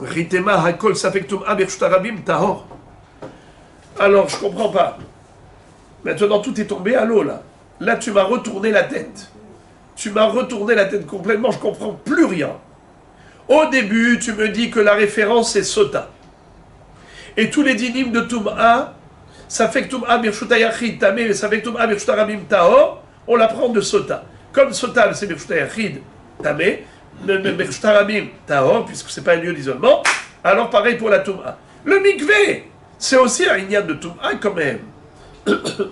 Ritema hakol safektum abershut arabim tahor. Alors je comprends pas. Maintenant tout est tombé à l'eau là. Là tu m'as retourné la tête. Complètement, je comprends plus rien. Au début, tu me dis que la référence c'est Sota. Et tous les dynimes de Tum'a, Safektum Abershut Yachid Tamé, Safektum Abershut Arabim Tahor, on l'apprend de Sota. Comme Sota, c'est Bershut Yachid Tamé, Bershut Arabim Tahor, puisque c'est pas un lieu d'isolement, alors pareil pour la Tum'a. Le mikvé, c'est aussi un ignat de Tum'a quand même.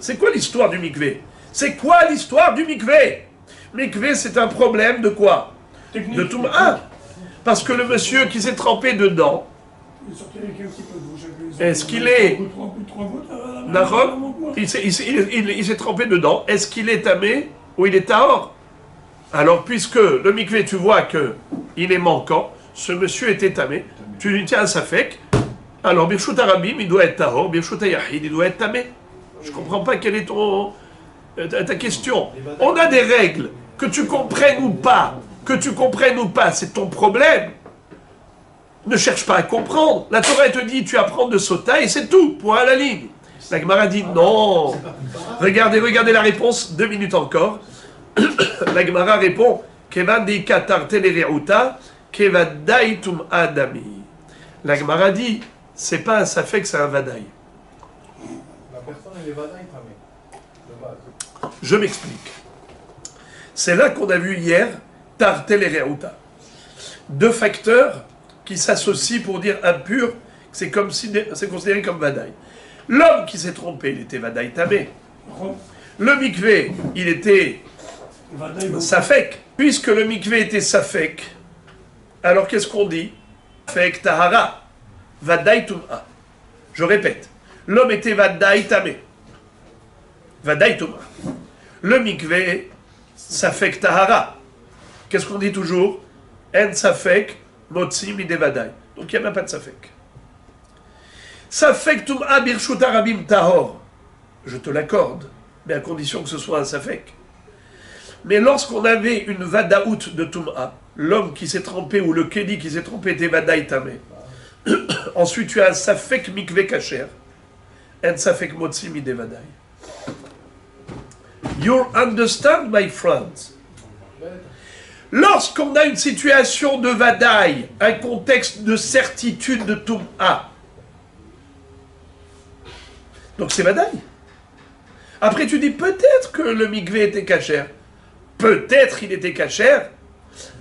C'est quoi l'histoire du mikvé? Mikvé, c'est un problème de quoi? De Tum'a. Parce que le monsieur qui s'est trempé dedans, est-ce qu'il est... Il s'est trempé dedans. Est-ce qu'il est tamé ou il est tahor? Alors, puisque le mikvé, tu vois qu'il est manquant, ce monsieur était tamé, tu lui tiens un safek, alors Birshut Arabim, il doit être tahor, Birshut Yachid, il doit être tamé. Je ne comprends pas quelle est ta question. On a des règles, que tu comprennes ou pas, c'est ton problème. Ne cherche pas à comprendre. La Torah te dit, tu apprends de Sota et c'est tout, point à la ligne. La Gemara dit non. Regardez la réponse, 2 minutes encore. La Gemara répond, Kevan di katar telereuta, kevadaitum adami. La Gemara dit, c'est pas un safek, c'est un vadaï. La personne, elle est vadaï, Je m'explique. C'est là qu'on a vu hier, tar telereuta. 2 facteurs qui s'associent pour dire impur, c'est considéré comme vadaï. L'homme qui s'est trompé, il était vadaï tamé. Le mikvé, il était safek. Puisque le mikvé était safek, alors qu'est-ce qu'on dit? Safek tahara, vadaï tum'a. Je répète, l'homme était vadaï tamé. Vadaï tum'a. Le mikvé, safek tahara. Qu'est-ce qu'on dit toujours? En safek motzi midevadaï. Donc il n'y a même pas de safek. Safek tum'a birshut arabim tahor. Je te l'accorde, mais à condition que ce soit un safek. Mais lorsqu'on avait une vadaout de tum'a, l'homme qui s'est trempé ou le kéli qui s'est trempé était vadaï tamé. Ensuite tu as un safek mikvé kacher. En safek motzi midevadaï. You understand, my friends? Lorsqu'on a une situation de vadaï, un contexte de certitude de Tum'a, donc c'est vadaï. Après tu dis peut-être que le mikvé était cachère. Peut-être il était cachère.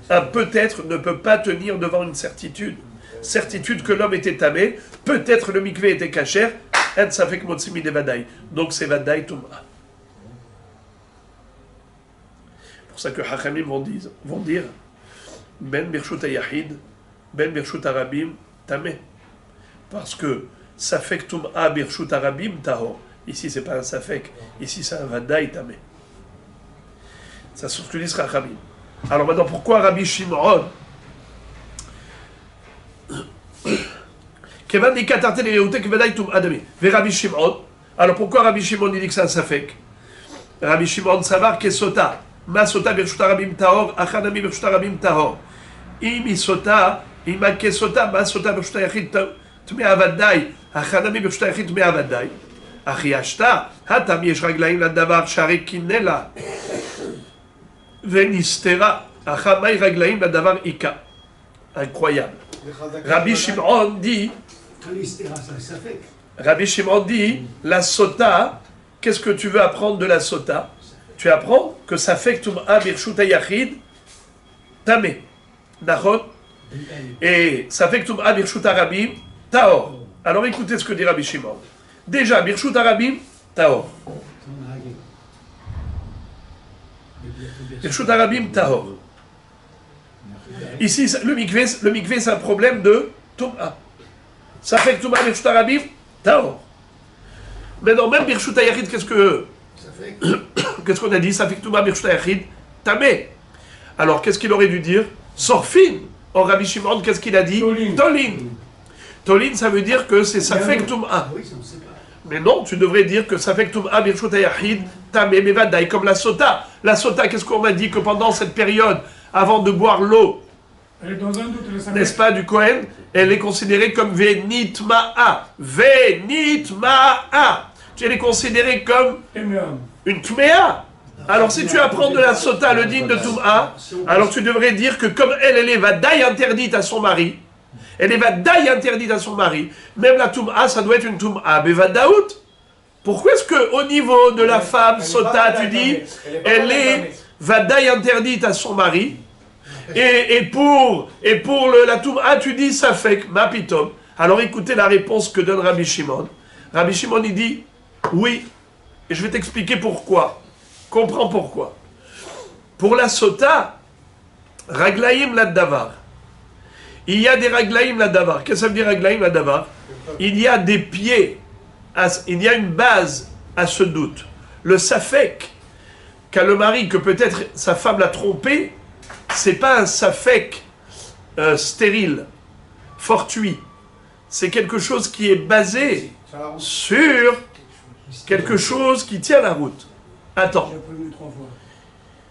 Un peut-être ne peut pas tenir devant une certitude. Certitude que l'homme était tamé. Peut-être le mikvé était cachère. Et ça fait que motsimi de vadaï. Donc c'est vadaï Tum'a. C'est pour ça que Hachamim vont dire Ben Birshut Yachid, Ben Birshut Arabim, Tamé. Parce que Safek Tum'a Birshut Arabim, Tahor. Ici, c'est pas un Safek, ici, c'est un Vadaï Tamé. Ça c'est ce que disent Hachamim. Alors maintenant, pourquoi Rabbi Shimon Kevan di Katartel et Réouté, Vadaï Tum'a Damé. Ve Rabbi Shimon. Alors pourquoi Rabbi Shimon dit que c'est un Safek? Rabbi Shimon Savar Kesota. Ma sota Birshuta Rabim Tahor, Achanami Birshuta Rabim Tahor. Imi sota, ima Kesota, ma sota Birshuta Yachid Tmea Vadai, Achanami Birshuta Yachid Tmea Vadai. Achiashta, Hatam Yesh Raglaim Ladavar Shari Kinela. Venistera, Achamai Raglaim Ladavar Ika. Incroyable. Rabbi Shimon dit, la sota, qu'est-ce que tu veux apprendre de la sota? Tu apprends que ça fait que Tum'a Birshuta Yachid Tamé. Nachon. Et ça fait que Tum'a Birshuta Rabim Tahor. Alors écoutez ce que dit Rabbi Shimon. Déjà, Birshuta Rabim Tahor. Birshuta Rabim Tahor. Ici, le mikvé, c'est un problème de Tum'a. Ça fait que Tum'a Birshuta Rabim Tahor. Maintenant, même Birshuta Yachid, qu'est-ce qu'on a dit? Ça fait que Tum'a Birshuta Yachid Tamé. Alors, qu'est-ce qu'il aurait dû dire? Sorfin. Or, Rabbi Shimon, qu'est-ce qu'il a dit? Tolin. Tolin, ça veut dire que c'est ça fait que Tum'a. Mais non, tu devrais dire que ça fait que Tum'a Birshuta Yachid Tamé Mevadai, comme la sota. La sota, qu'est-ce qu'on m'a dit? Que pendant cette période, avant de boire l'eau, n'est-ce pas, du Kohen, elle est considérée comme Venitma'a. Venitma'a. Elle est considérée comme une Tmea. Alors si tu apprends de la sota le digne de Tum'a, alors tu devrais dire que comme elle est Vadaï interdite à son mari, elle est Vadaï interdite à son mari, même la Tum'a, ça doit être une Tum'a Bevadaout. Pourquoi est-ce qu'au niveau de la femme sota, tu dis, elle est Vadaï interdite à son mari, et pour la Tum'a, tu dis ça fait que ma pitom. Alors écoutez la réponse que donne Rabbi Shimon. Rabbi Shimon, il dit oui, et je vais t'expliquer pourquoi. Comprends pourquoi. Pour la sota, raglaïm la davar. Il y a des raglaïm la davar. Qu'est-ce que ça veut dire raglaïm la davar? Il y a des pieds, il y a une base à ce doute. Le safek qu'a le mari, que peut-être sa femme l'a trompé, c'est pas un safek stérile, fortuit. C'est quelque chose qui est basé sur quelque chose qui tient la route. Attends.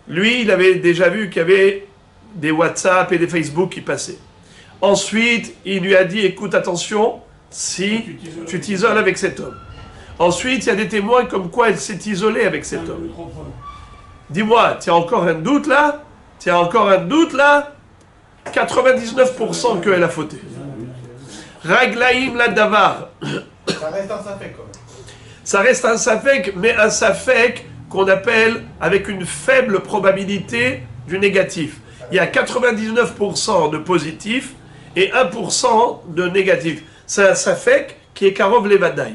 Lui, il avait déjà vu qu'il y avait des WhatsApp et des Facebook qui passaient. Ensuite, il lui a dit, écoute, attention, si tu t'isoles avec cet homme. Ensuite, il y a des témoins comme quoi elle s'est isolée avec cet homme. Dis-moi, tu as encore un doute là? 99% qu'elle a fauté. Raglaïm la davar. Ça reste un safek quand même. Ça reste un safek, mais un safek qu'on appelle avec une faible probabilité du négatif. Il y a 99% de positif et 1% de négatif. C'est un safek qui est karov levadaï.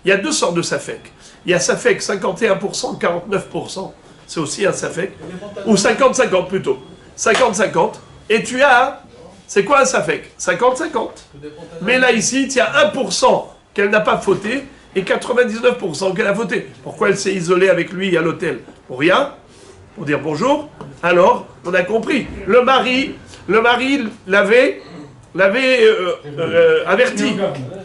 Il y a deux sortes de safek. Il y a safek 51%, 49%. C'est aussi un safek. Ou 50-50 plutôt. 50-50. Et tu as... C'est quoi un safek? 50-50. Mais là, ici, tu as 1% qu'elle n'a pas fauté et 99% qu'elle a fauté. Pourquoi elle s'est isolée avec lui à l'hôtel? Pour rien? Pour dire bonjour? Alors, on a compris. Le mari l'avait averti.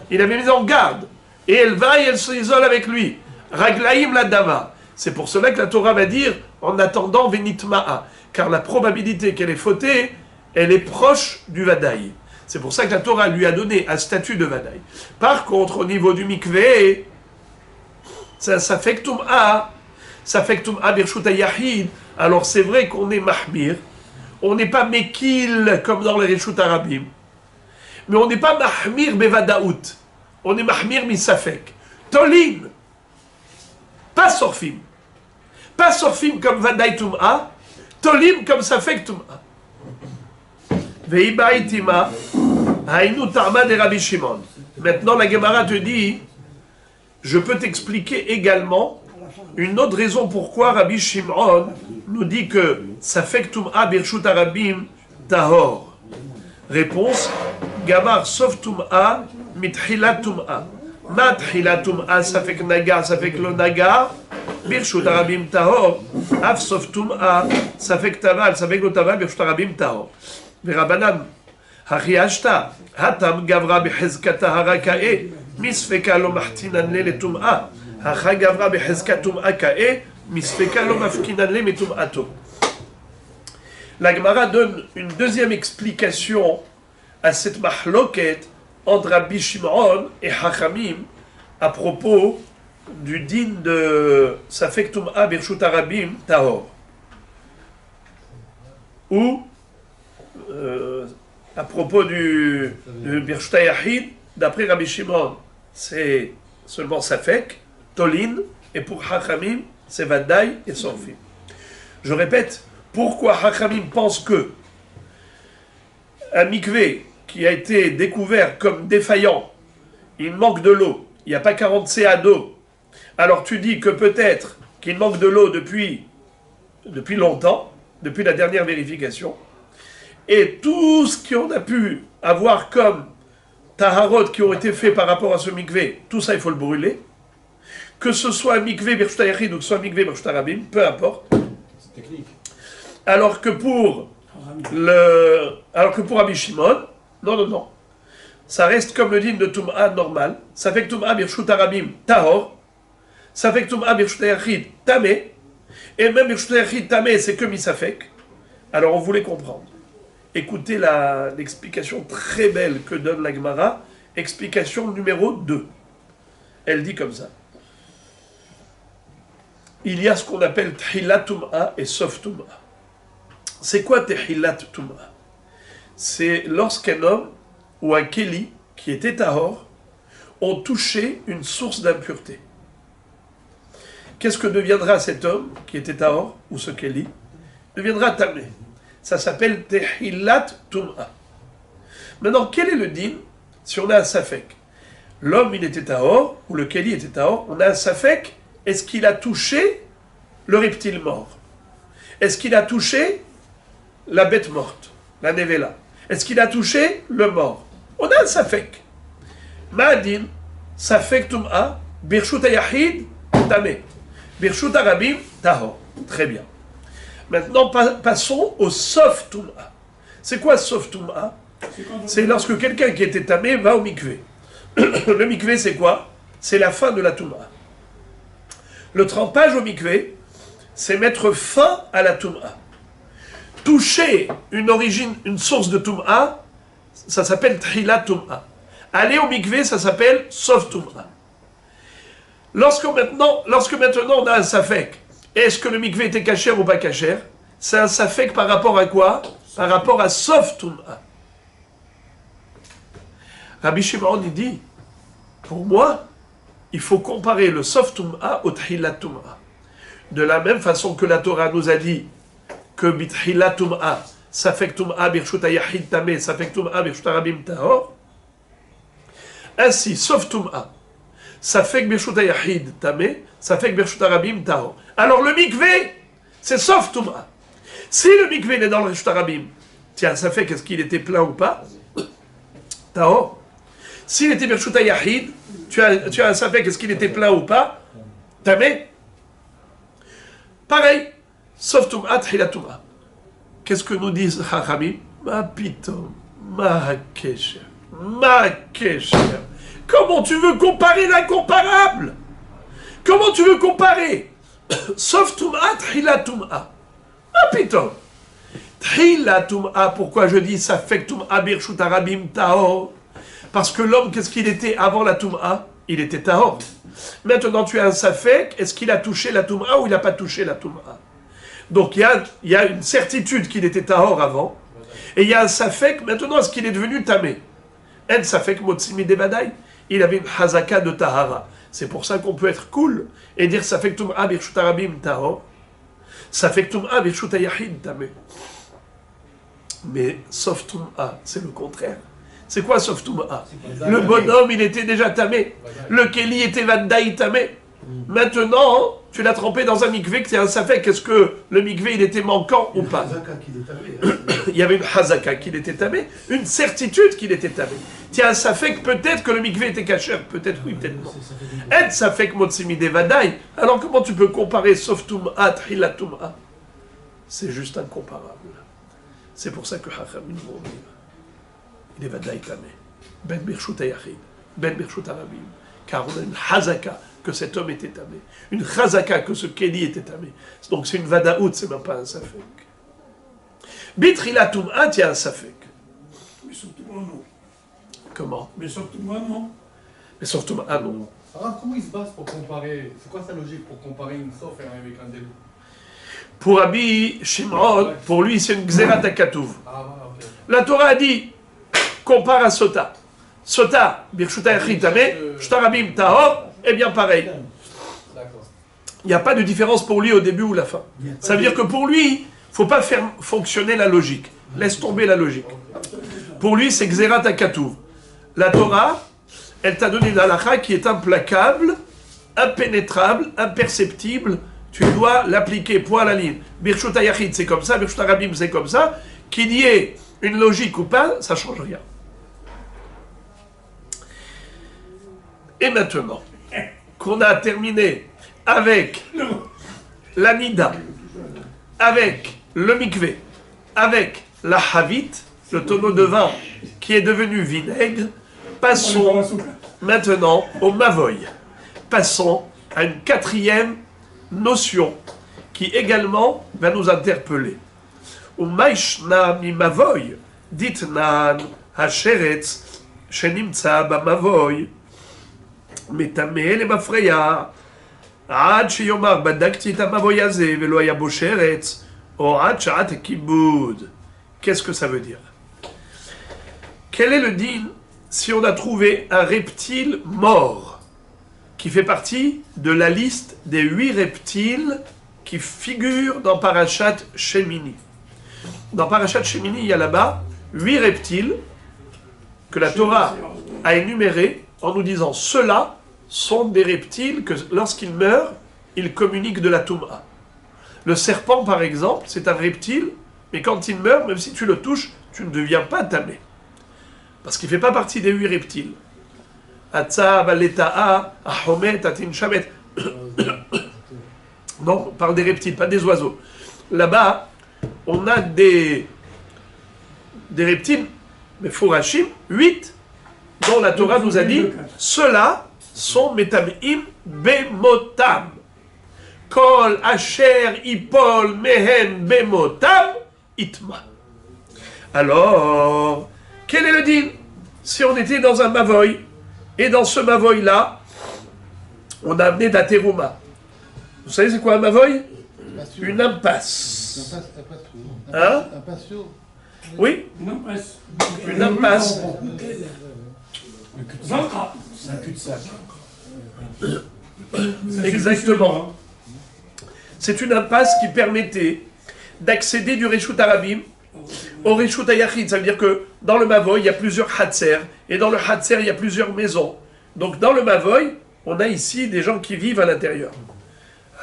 Il avait mis en garde. Et elle va et elle s'isole avec lui. Raglaïm la dava. C'est pour cela que la Torah va dire, en attendant Venitma'a. Car la probabilité qu'elle ait fauté, elle est proche du Vadaï. C'est pour ça que la Torah lui a donné un statut de Vadaï. Par contre, au niveau du mikvé, ça fait que Tum'a Birshuta Yachid. Alors c'est vrai qu'on est Mahmir. On n'est pas Mekil comme dans les Reshut Arabim. Mais on n'est pas Mahmir Bevadaout. On est Mahmir Misafek. Tolin. Pas Sorfim. Pas Sorfim comme Vadaï Tum'a. Tolim comme Safek Tum'a. Ve'ibaïtima. Haïnu Tarma de Rabbi Shimon. Maintenant, la Gemara te dit, je peux t'expliquer également une autre raison pourquoi Rabbi Shimon nous dit que Safek Tum'a Birshut Arabim Tahor. Réponse, Gamar Sof Tum'a Mithilat Tum'a. Mathilat Tum'a Safek Naga, Safek Lo Naga, Birshut Arabim Tahor. Af Sof Tum'a Safek Taval, Safek Lo Taval, Birshut Arabim Tahor. Verabanan. Hachiashta, Hatam Gavra Behezkata Harakae, Misfeka lo Mahtinan le Tum'a, Hacha Gavra Behezkat Tum'a Kae, misfeka lo mafkinan le metum ato. La Gemara donne une deuxième explication à cette mahloket entre Rabbi Shimon et Hachamim à propos du din de Safek Tum'a Birshut Arabim Tahor. Ou à propos du Birshut Yahid, d'après Rabbi Shimon, c'est seulement Safek, Tolin, et pour Hachamim, c'est Vadaï et Sorfim. Je répète, pourquoi Hachamim pense que un mikvé qui a été découvert comme défaillant, il manque de l'eau, il n'y a pas 40 CA d'eau, alors tu dis que peut-être qu'il manque de l'eau depuis longtemps, depuis la dernière vérification, et tout ce qu'on a pu avoir comme taharot qui ont été faits par rapport à ce mikvé, tout ça il faut le brûler, que ce soit un mikvé Birshut Yachid ou que ce soit un mikvé Birshut Arabim, peu importe. C'est technique. Alors que pour Rabbi Shimon, non. Ça reste comme le din de Tum'a normal. Ça fait que Tum'a Birshut Arabim Tahor. Ça fait que Tum'a Birshut Yachid Tamé. Et même Birshut Yachid Tamé, c'est que Misafek. Alors on voulait comprendre. Écoutez l'explication très belle que donne la Gemara. Explication numéro 2. Elle dit comme ça. Il y a ce qu'on appelle Tchilat Tum'a et Sof Tum'a. C'est quoi Tchilat Tum'a? C'est lorsqu'un homme ou un Kéli qui était tahor ont touché une source d'impureté. Qu'est-ce que deviendra cet homme qui était tahor ou ce Kéli? Deviendra tamé. Ça s'appelle Tchilat Tum'a. Maintenant, quel est le din si on a un safek? L'homme il était tahor ou le Kéli était tahor, on a un safek. Est-ce qu'il a touché le reptile mort? Est-ce qu'il a touché la bête morte, la nevela? Est-ce qu'il a touché le mort? On a un safek. Ma'adin, safek tum'a, birshut yahid, tamé. Birshut arabim, tahor. Très bien. Maintenant, passons au sof tum'a. C'est quoi sof tum'a? C'est lorsque quelqu'un qui était tamé va au mikvé. Le mikvé, c'est quoi? C'est la fin de la tum'a. Le trempage au mikvé, c'est mettre fin à la tum'a. Toucher une source de tum'a, ça s'appelle Tchilat Tum'a. Aller au mikvé, ça s'appelle Sof Tum'a. Lorsque maintenant on a un safek, est-ce que le mikvé était kasher ou pas kasher? C'est un safek par rapport à quoi? Par rapport à Sof Tum'a. Rabbi Shimon il dit, pour moi, il faut comparer le Sof Tum'a au Tchilat Tum'a. De la même façon que la Torah nous a dit que Bitchilat Tum'a, Safek Tum'a Birshut Yahid Tamé, Safek Tum'a Birshut Arabim Tahor. Ainsi, Sof Tum'a, Safek Birshut Yahid Tamé, Safek Birshut Arabim Tahor. Alors le mikvé, c'est Sof Tum'a. Si le mikvé est dans le Birshut Arabim, tiens, Safek, est-ce qu'il était plein ou pas? Tahor. S'il était Birshut Yahid, tu as un Safek, est-ce qu'il était plein ou pas? Tamé. Pareil, sauf Tum'a, Tchilat Tum'a. Qu'est-ce que nous disent Chachamim? Ma pitom, ma kesher, ma kesher. Comment tu veux comparer l'incomparable? Comment tu veux comparer? Sauf Tum'a, Tchilat Tum'a. Ma pitom. Tchilat Tum'a, pourquoi je dis ça fait Tum'a Birshut Arabim Tahor? Parce que l'homme, qu'est-ce qu'il était avant la Tum'a? Il était Tahor. Maintenant, tu as un Safek, est-ce qu'il a touché la Tum'a ou il n'a pas touché la Tum'a? Donc, il y a une certitude qu'il était Tahor avant, et il y a un Safek, maintenant, est-ce qu'il est devenu Tamé? En Safek Motsimi Devadaï, il avait une Hazaka de Tahara. C'est pour ça qu'on peut être cool et dire Safek Tum'a Birshut Arabim Tahor, Safek Tum'a Birshut Yahid Tamé. Mais sauf Tum'a, c'est le contraire. C'est quoi sauf Tum'a? Le bonhomme, il était déjà tamé. Le Kéli était Vadaï tamé. Maintenant, tu l'as trempé dans un mikvé que tu as un safek. Est-ce que le mikvé, il était manquant ou pas? Il y avait une hazaka qu'il était tamé, une certitude qu'il était tamé. Tu as un safek, peut-être que le mikvé était kasher, peut-être oui, peut-être non. Et safek motsimi de Vadaï. Alors comment tu peux comparer sauf Tum'a, Tchilat Tum'a? C'est juste incomparable. C'est pour ça que Hachamim vont dire. Il est Vadaï tamé. Ben Birshut Yachid, Ben Birshut Arabim. Car on a une hazaka que cet homme était tamé. Une chazaka, que ce kéli était tamé. Donc c'est une vadaout, c'est même pas un safek. Bitrila tum'at, il y a un safek. Mais surtout moi, non. Comment? Mais surtout moi, non. Mais surtout, ah non. Alors, comment il se base pour comparer? C'est quoi sa logique pour comparer une sof avec un délou? Pour Rabbi Shimon, pour lui, c'est une Gzerat HaKatuv. Ah, voilà, ok. La Torah a dit, compare à Sota. Sota, Birchuta Yachid Tameh, Shtarabim Tahor, eh bien pareil. D'accord. Il n'y a pas de différence pour lui au début ou la fin. Ça veut dire que pour lui, il ne faut pas faire fonctionner la logique. Laisse tomber la logique. Pour lui, c'est Gzerat HaKatuv. La Torah, elle t'a donné une halakha qui est implacable, impénétrable, imperceptible. Tu dois l'appliquer, point à la ligne. Birchuta Yachid, c'est comme ça. Birchuta Rabim, c'est comme ça. Qu'il y ait une logique ou pas, ça ne change rien. Et maintenant, qu'on a terminé avec la Nida, avec le mikvé, avec la Havit, le tonneau de vin qui est devenu vinaigre, passons maintenant au Mavoy. Passons à une quatrième notion qui également va nous interpeller. Umaishna mi Mavoy, ditnan hasheretz shenimtsa ba Mavoy. מטמא למפרע, עד שיאמר בדקתי את המבוי הזה ולא היה בו שרץ, או עד שעת הכיבוד. Qu'est-ce que ça veut dire? Quel est le din si on a trouvé un reptile mort qui fait partie de la liste des 8 reptiles qui figurent dans Parashat Shemini? Dans Parashat Shemini, il y a là-bas 8 reptiles que la Torah a énumérés en nous disant ceux-là sont des reptiles que lorsqu'ils meurent, ils communiquent de la Toum'a. Le serpent, par exemple, c'est un reptile, mais quand il meurt, même si tu le touches, tu ne deviens pas tamé. Parce qu'il ne fait pas partie des 8 reptiles. Atza, Baleta'a, Ahomet, Atin, Shamet. Non, on parle des reptiles, pas des oiseaux. Là-bas, on a des reptiles, mais Fourachim, 8, dont la Torah nous a dit, ceux-là sont metamim bemotam. Kol asher ipol mehen bemotam itma. Alors, quel est le din? Si on était dans un mavoy, et dans ce mavoy-là, on a amené d'Ateruma. Vous savez c'est quoi un mavoy? Une impasse. Hein? Oui? Une impasse. C'est un cul-de-sac. Exactement. C'est une impasse qui permettait d'accéder du Reshut Arabim au Reshut Ayachid. Ça veut dire que dans le Mavoy, il y a plusieurs Hatzer. Et dans le Hatzer, il y a plusieurs maisons. Donc dans le Mavoy, on a ici des gens qui vivent à l'intérieur.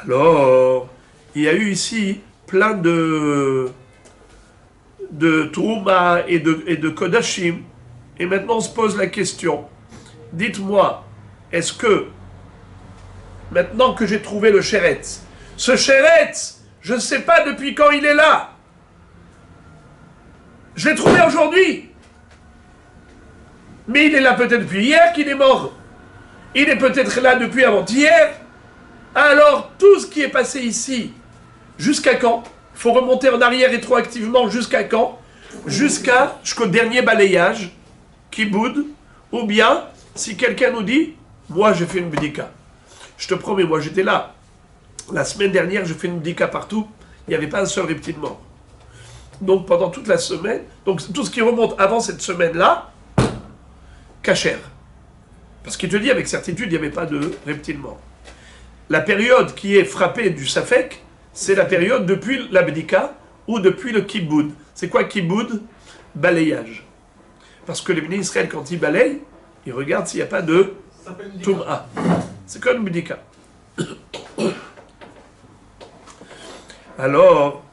Alors, il y a eu ici plein de Trouma et de Kodashim. Et maintenant, on se pose la question. Dites-moi, est-ce que, maintenant que j'ai trouvé le Sheretz, ce Sheretz, je ne sais pas depuis quand il est là. Je l'ai trouvé aujourd'hui. Mais il est là peut-être depuis hier qu'il est mort. Il est peut-être là depuis avant-hier. Alors, tout ce qui est passé ici, jusqu'à quand? Il faut remonter en arrière rétroactivement jusqu'à quand? Jusqu'au dernier balayage, kiboud, ou bien, si quelqu'un nous dit, moi j'ai fait une bdika. Je te promets, moi j'étais là. La semaine dernière, j'ai fait une bdika partout. Il n'y avait pas un seul reptile mort. Donc pendant toute la semaine, donc tout ce qui remonte avant cette semaine-là, cachère. Parce qu'il te dit avec certitude, il n'y avait pas de reptile mort. La période qui est frappée du Safek, c'est la période depuis la bdika ou depuis le kiboud. C'est quoi kiboud? Balayage. Parce que les bénis Israël, quand ils balayent, ils regardent s'il n'y a pas de Toum'a. C'est comme une bdika. Alors,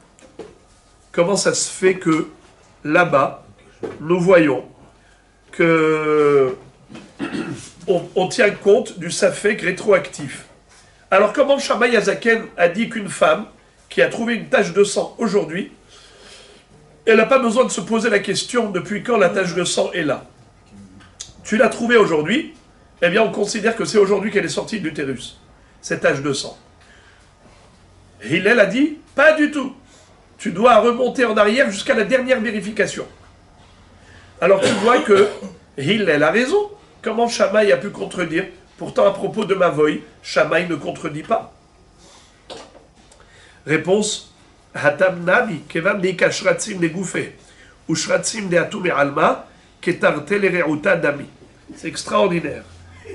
comment ça se fait que là-bas, nous voyons que on tient compte du Safek rétroactif? Alors, comment Shammai Yazaken a dit qu'une femme qui a trouvé une tache de sang aujourd'hui, elle n'a pas besoin de se poser la question depuis quand la tache de sang est là? Tu l'as trouvée aujourd'hui, eh bien on considère que c'est aujourd'hui qu'elle est sortie de l'utérus, cette tache de sang. Hillel a dit, pas du tout. Tu dois remonter en arrière jusqu'à la dernière vérification. Alors tu vois que Hillel a raison. Comment Shammai a pu contredire? Pourtant à propos de Mavoy, Shammai ne contredit pas. Réponse, Hatam Nabi, Kevan de Kashratzim de Gouffé, ou Shratzim de Atume Alma, Ketarte le Reuta Dami. C'est extraordinaire.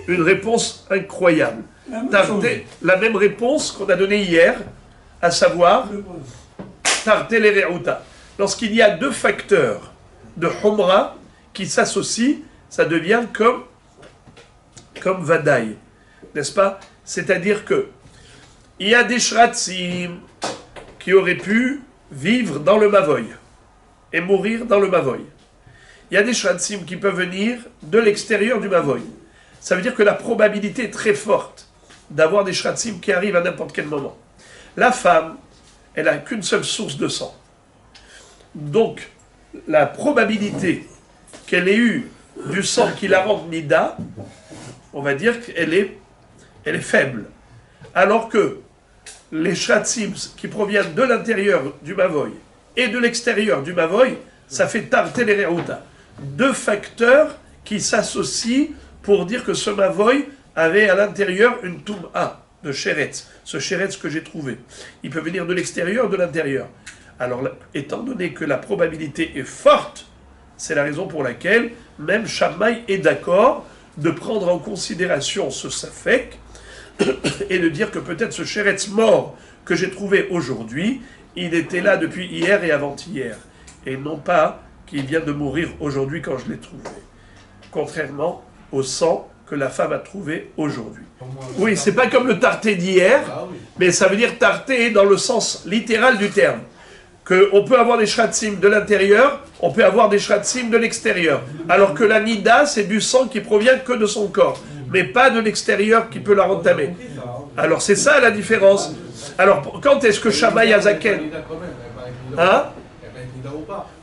Une réponse incroyable. La même réponse qu'on a donnée hier, à savoir, Tarte le Reuta. Lorsqu'il y a deux facteurs de Humra qui s'associent, ça devient comme Vadaï. N'est-ce pas? C'est-à-dire que il y a des Shratzim qui auraient pu vivre dans le Mavoy et mourir dans le Mavoy. Il y a des Shratzim qui peuvent venir de l'extérieur du Mavoy. Ça veut dire que la probabilité est très forte d'avoir des Shratzim qui arrivent à n'importe quel moment. La femme, elle n'a qu'une seule source de sang. Donc, la probabilité qu'elle ait eu du sang qui la rende Nida, on va dire qu'elle est faible. Alors que les Shratzim qui proviennent de l'intérieur du Mavoy et de l'extérieur du Mavoy, ça fait Tarte le Reuta. Deux facteurs qui s'associent pour dire que ce Mavoy avait à l'intérieur une Toum'a de Sheretz, ce Sheretz que j'ai trouvé. Il peut venir de l'extérieur, de l'intérieur. Alors, étant donné que la probabilité est forte, c'est la raison pour laquelle même Shammai est d'accord de prendre en considération ce Safek et de dire que peut-être ce Sheretz mort que j'ai trouvé aujourd'hui, il était là depuis hier et avant-hier, et non pas qu'il vient de mourir aujourd'hui quand je l'ai trouvé. Contrairement au sang que la femme a trouvé aujourd'hui. Oui, c'est pas comme le tarté d'hier, mais ça veut dire tarté dans le sens littéral du terme. Qu'on peut avoir des shratzim de l'intérieur, on peut avoir des shratzim de l'extérieur. Alors que la nida, c'est du sang qui provient que de son corps, mais pas de l'extérieur qui peut la entamer. Alors c'est ça la différence. Alors quand est-ce que Shammai Azaken hein?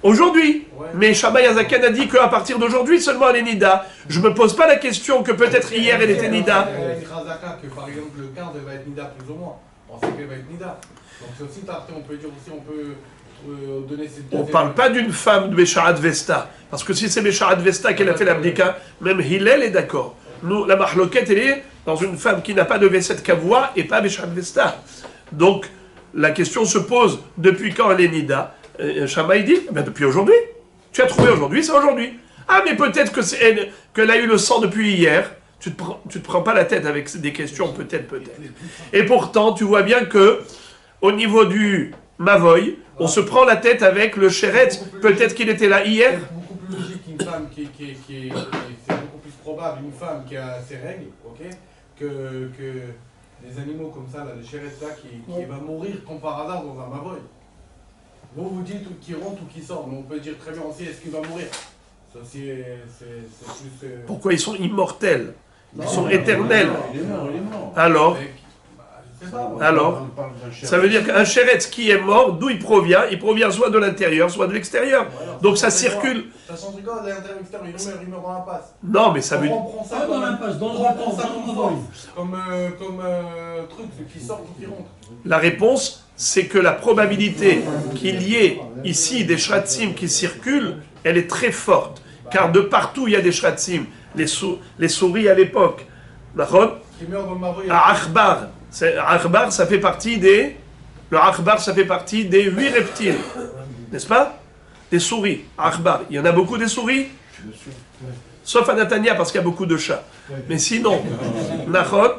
Aujourd'hui. Mais Shammai Azaken a dit qu'à partir d'aujourd'hui seulement elle est nida. Je me pose pas la question que peut-être hier elle était nida. Que par exemple le quart va être nida plus ou moins. On sait qu'elle va être nida. Donc c'est aussi tarté, on peut dire aussi, on peut donner cette... On ne parle pas d'une femme de Bécharat Vesta. Parce que si c'est Bécharat Vesta qu'elle a fait l'abdika, même Hillel est d'accord. Nous, la marloquette, elle est dans une femme qui n'a pas de V7 Kavoua et pas Bécharat Vesta. Donc, la question se pose, depuis quand elle est nida? Shammai dit, ben depuis aujourd'hui. Tu as trouvé aujourd'hui, c'est aujourd'hui. Ah, mais peut-être qu'elle a eu le sang depuis hier. Tu te prends pas la tête avec des questions, peut-être. Et pourtant, tu vois bien que au niveau du Mavoy, on se prend la tête avec le Sheretz. Peut-être qu'il était là hier. C'est beaucoup plus logique qu'une femme c'est beaucoup plus probable une femme qui a ses règles, ok, que des animaux comme ça, là, des Sheretz là, qui va mourir comme par hasard dans un Mavoy. Vous dites qui rentre ou qui sort, mais on peut dire très bien aussi est-ce qu'il va mourir. Ça c'est plus... Pourquoi ils sont immortels? Ils sont éternels. Il est mort. Alors, ça veut dire qu'un Sheretz qui est mort, d'où il provient soit de l'intérieur, soit de l'extérieur. Donc ça circule. Ça change quoi de l'intérieur extérieur, il meurt dans l'impasse. Non, mais ça veut dire... On prend ça dans l'impasse, dans comme truc, qui sort ou qui rentre. La réponse, c'est que la probabilité qu'il y ait ici des shratzim qui circulent, elle est très forte. Car de partout, il y a des shratzim. Les souris à l'époque. À Akhbar. Akhbar, ça fait partie des... Le Akhbar, ça fait partie des 8 reptiles. N'est-ce pas? Des souris. Akhbar. Il y en a beaucoup des souris? Sauf à Natania, parce qu'il y a beaucoup de chats. Mais sinon, Nahon,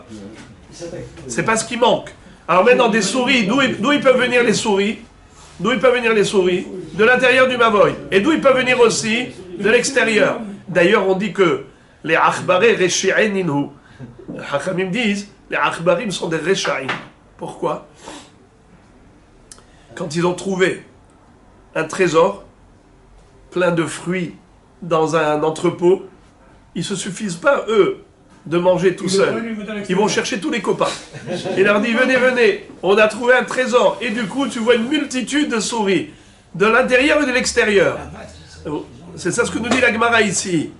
c'est pas ce qui manque. Alors maintenant, des souris, d'où ils peuvent venir les souris? D'où ils peuvent venir les souris? De l'intérieur du Mavoy. Et d'où ils peuvent venir aussi? De l'extérieur. D'ailleurs, on dit que les Akhbaré Reshi'in Inhu. Les Hachamim disent, les Akhbarim sont des Reshaim. Pourquoi? Quand ils ont trouvé un trésor plein de fruits dans un entrepôt, ils ne se suffisent pas, eux, de manger tout seuls. Ils vont chercher tous les copains. Il leur dit, venez, on a trouvé un trésor. Et du coup, tu vois une multitude de souris, de l'intérieur et de l'extérieur. C'est ça ce que nous dit la Gemara ici.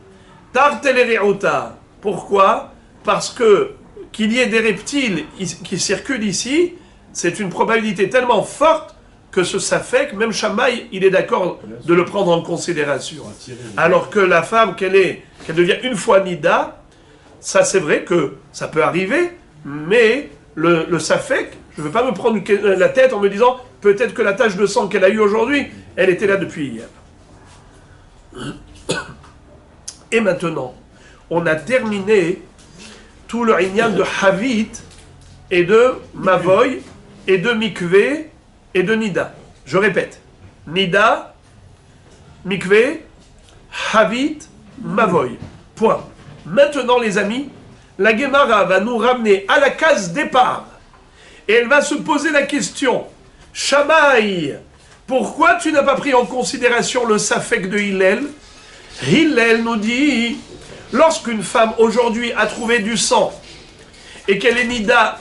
Tarte le Reuta. Pourquoi? Parce que qu'il y ait des reptiles qui circulent ici, c'est une probabilité tellement forte que ce safek, même Shammai, il est d'accord de le prendre en considération. Alors que la femme, qu'elle devient une fois nida, ça c'est vrai que ça peut arriver, mais le safek, je ne veux pas me prendre la tête en me disant peut-être que la tache de sang qu'elle a eue aujourd'hui, elle était là depuis hier. Et maintenant, on a terminé tout le inyan de Havit et de Mavoy et de Mikvé et de Nida. Je répète, Nida, Mikvé, Havit, Mavoy. Point. Maintenant les amis, la Gemara va nous ramener à la case départ et elle va se poser la question, Shammai, pourquoi tu n'as pas pris en considération le safek de Hillel? Hillel nous dit, lorsqu'une femme aujourd'hui a trouvé du sang et qu'elle est nida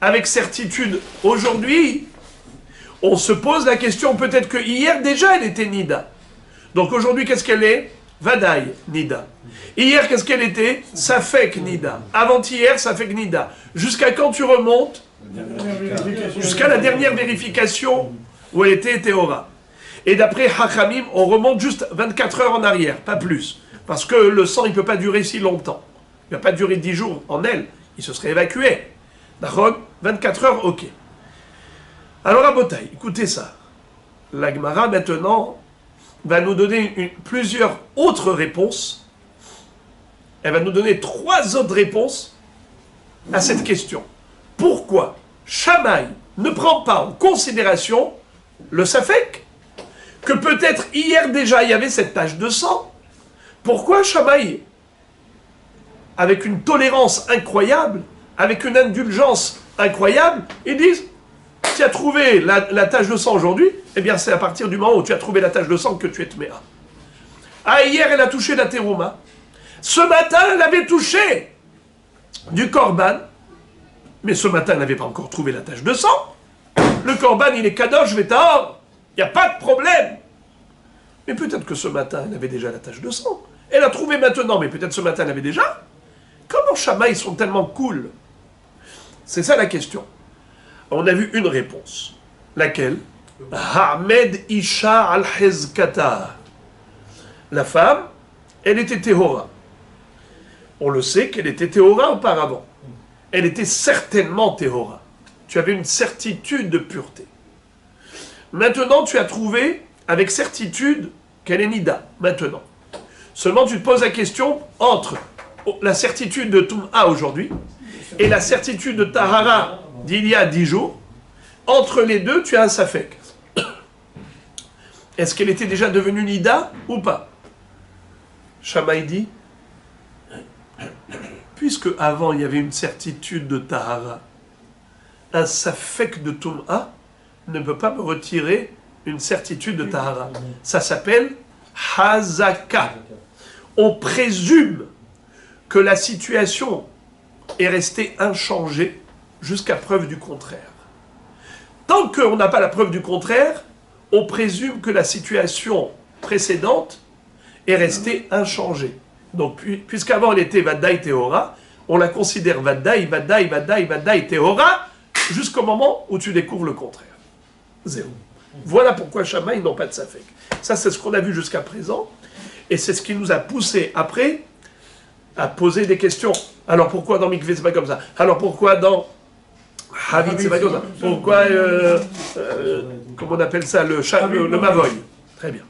avec certitude aujourd'hui, on se pose la question, peut-être que hier déjà elle était nida. Donc aujourd'hui qu'est-ce qu'elle est? Vadaï nida. Hier qu'est-ce qu'elle était? Safek nida. Avant-hier Safek nida. Jusqu'à quand tu remontes? Jusqu'à la dernière vérification où elle était Théora. Et d'après Hachamim, on remonte juste 24 heures en arrière, pas plus. Parce que le sang, il ne peut pas durer si longtemps. Il ne va pas durer 10 jours en elle. Il se serait évacué. D'accord? 24 heures, ok. Alors, à Botaï, écoutez ça. La Gemara, maintenant, va nous donner plusieurs autres réponses. Elle va nous donner 3 autres réponses à cette question. Pourquoi Shammai ne prend pas en considération le safek? Que peut-être hier déjà il y avait cette tache de sang. Pourquoi Shammai, avec une tolérance incroyable, avec une indulgence incroyable, ils disent, tu as trouvé la tache de sang aujourd'hui, eh bien c'est à partir du moment où tu as trouvé la tache de sang que tu es tméa. Ah, hier elle a touché la terouma. Ce matin elle avait touché du korban, mais ce matin elle n'avait pas encore trouvé la tache de sang. Le korban il est kadosh vétaor. Il n'y a pas de problème. Mais peut-être que ce matin, elle avait déjà la tache de sang. Elle a trouvé maintenant, mais peut-être ce matin, elle avait déjà. Comment Shammai sont tellement cool? C'est ça la question. On a vu une réponse. Laquelle? Ahmed Isha al-Hezkata. La femme, elle était Théora. On le sait qu'elle était Théora auparavant. Elle était certainement Théora. Tu avais une certitude de pureté. Maintenant, tu as trouvé avec certitude qu'elle est nida. Maintenant. Seulement, tu te poses la question entre la certitude de Toum'a aujourd'hui et la certitude de Tahara d'il y a 10 jours. Entre les deux, tu as un safek. Est-ce qu'elle était déjà devenue nida ou pas? Shammai dit, puisque avant il y avait une certitude de Tahara, un safek de Toum'a ne peut pas me retirer une certitude de Tahara. Ça s'appelle Hazaka. On présume que la situation est restée inchangée jusqu'à preuve du contraire. Tant qu'on n'a pas la preuve du contraire, on présume que la situation précédente est restée inchangée. Donc, puisqu'avant elle était Vadaï Théora, on la considère Vadaï Théora, jusqu'au moment où tu découvres le contraire. Zéro. Voilà pourquoi Shammai n'ont pas de safek. Ça, c'est ce qu'on a vu jusqu'à présent. Et c'est ce qui nous a poussé après à poser des questions. Alors pourquoi dans Mikvé, c'est pas comme ça? Alors pourquoi dans Havit, c'est pas comme ça? Pourquoi, comment on appelle ça, le Mavoy? Très bien.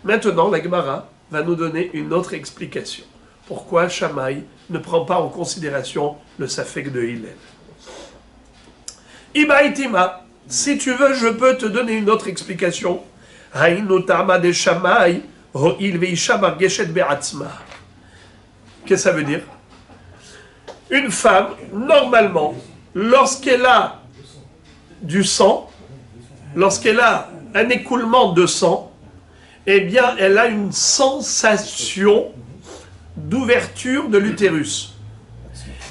Maintenant, la Gemara va nous donner une autre explication. Pourquoi Shammai ne prend pas en considération le safek de Hillel? Ibaïtima. Si tu veux, je peux te donner une autre explication. Qu'est-ce que ça veut dire? Une femme, normalement, lorsqu'elle a du sang, lorsqu'elle a un écoulement de sang, eh bien, elle a une sensation d'ouverture de l'utérus.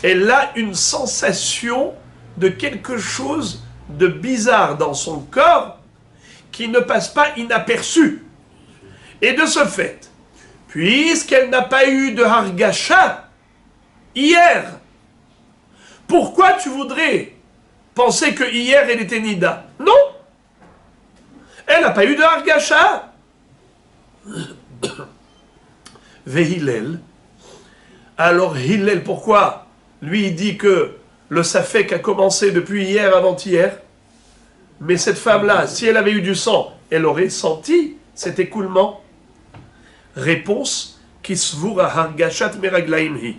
Elle a une sensation de quelque chose de bizarre dans son corps qui ne passe pas inaperçu. Et de ce fait, puisqu'elle n'a pas eu de hargasha, hier. Pourquoi tu voudrais penser que hier elle était Nida? Non. Elle n'a pas eu de Hargasha. Vehillel. Alors Hillel, pourquoi? Lui, il dit que le Safek a commencé depuis hier, avant-hier. Mais cette femme-là, si elle avait eu du sang, elle aurait senti cet écoulement. Réponse, Kisvura Hargashat Meraglaimhi.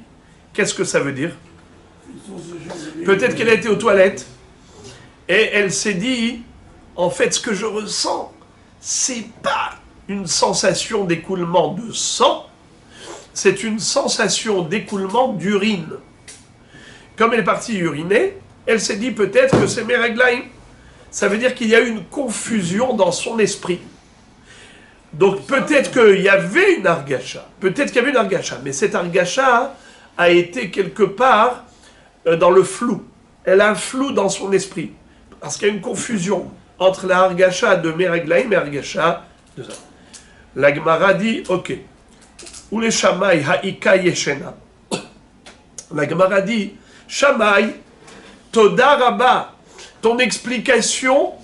Qu'est-ce que ça veut dire? Peut-être qu'elle a été aux toilettes et elle s'est dit, en fait, ce que je ressens, c'est pas une sensation d'écoulement de sang, c'est une sensation d'écoulement d'urine. Comme elle est partie uriner, elle s'est dit peut-être que c'est Meraglaim. Ça veut dire qu'il y a eu une confusion dans son esprit. Donc peut-être qu'il y avait une argacha, mais cette argacha a été quelque part dans le flou. Elle a un flou dans son esprit, parce qu'il y a une confusion entre la argacha de Meraglaim et argacha de ça. La Gemara dit, ok, ou les Shamaï haïka yeshena. La Gemara dit, Shamaï, toda rabba, ton explication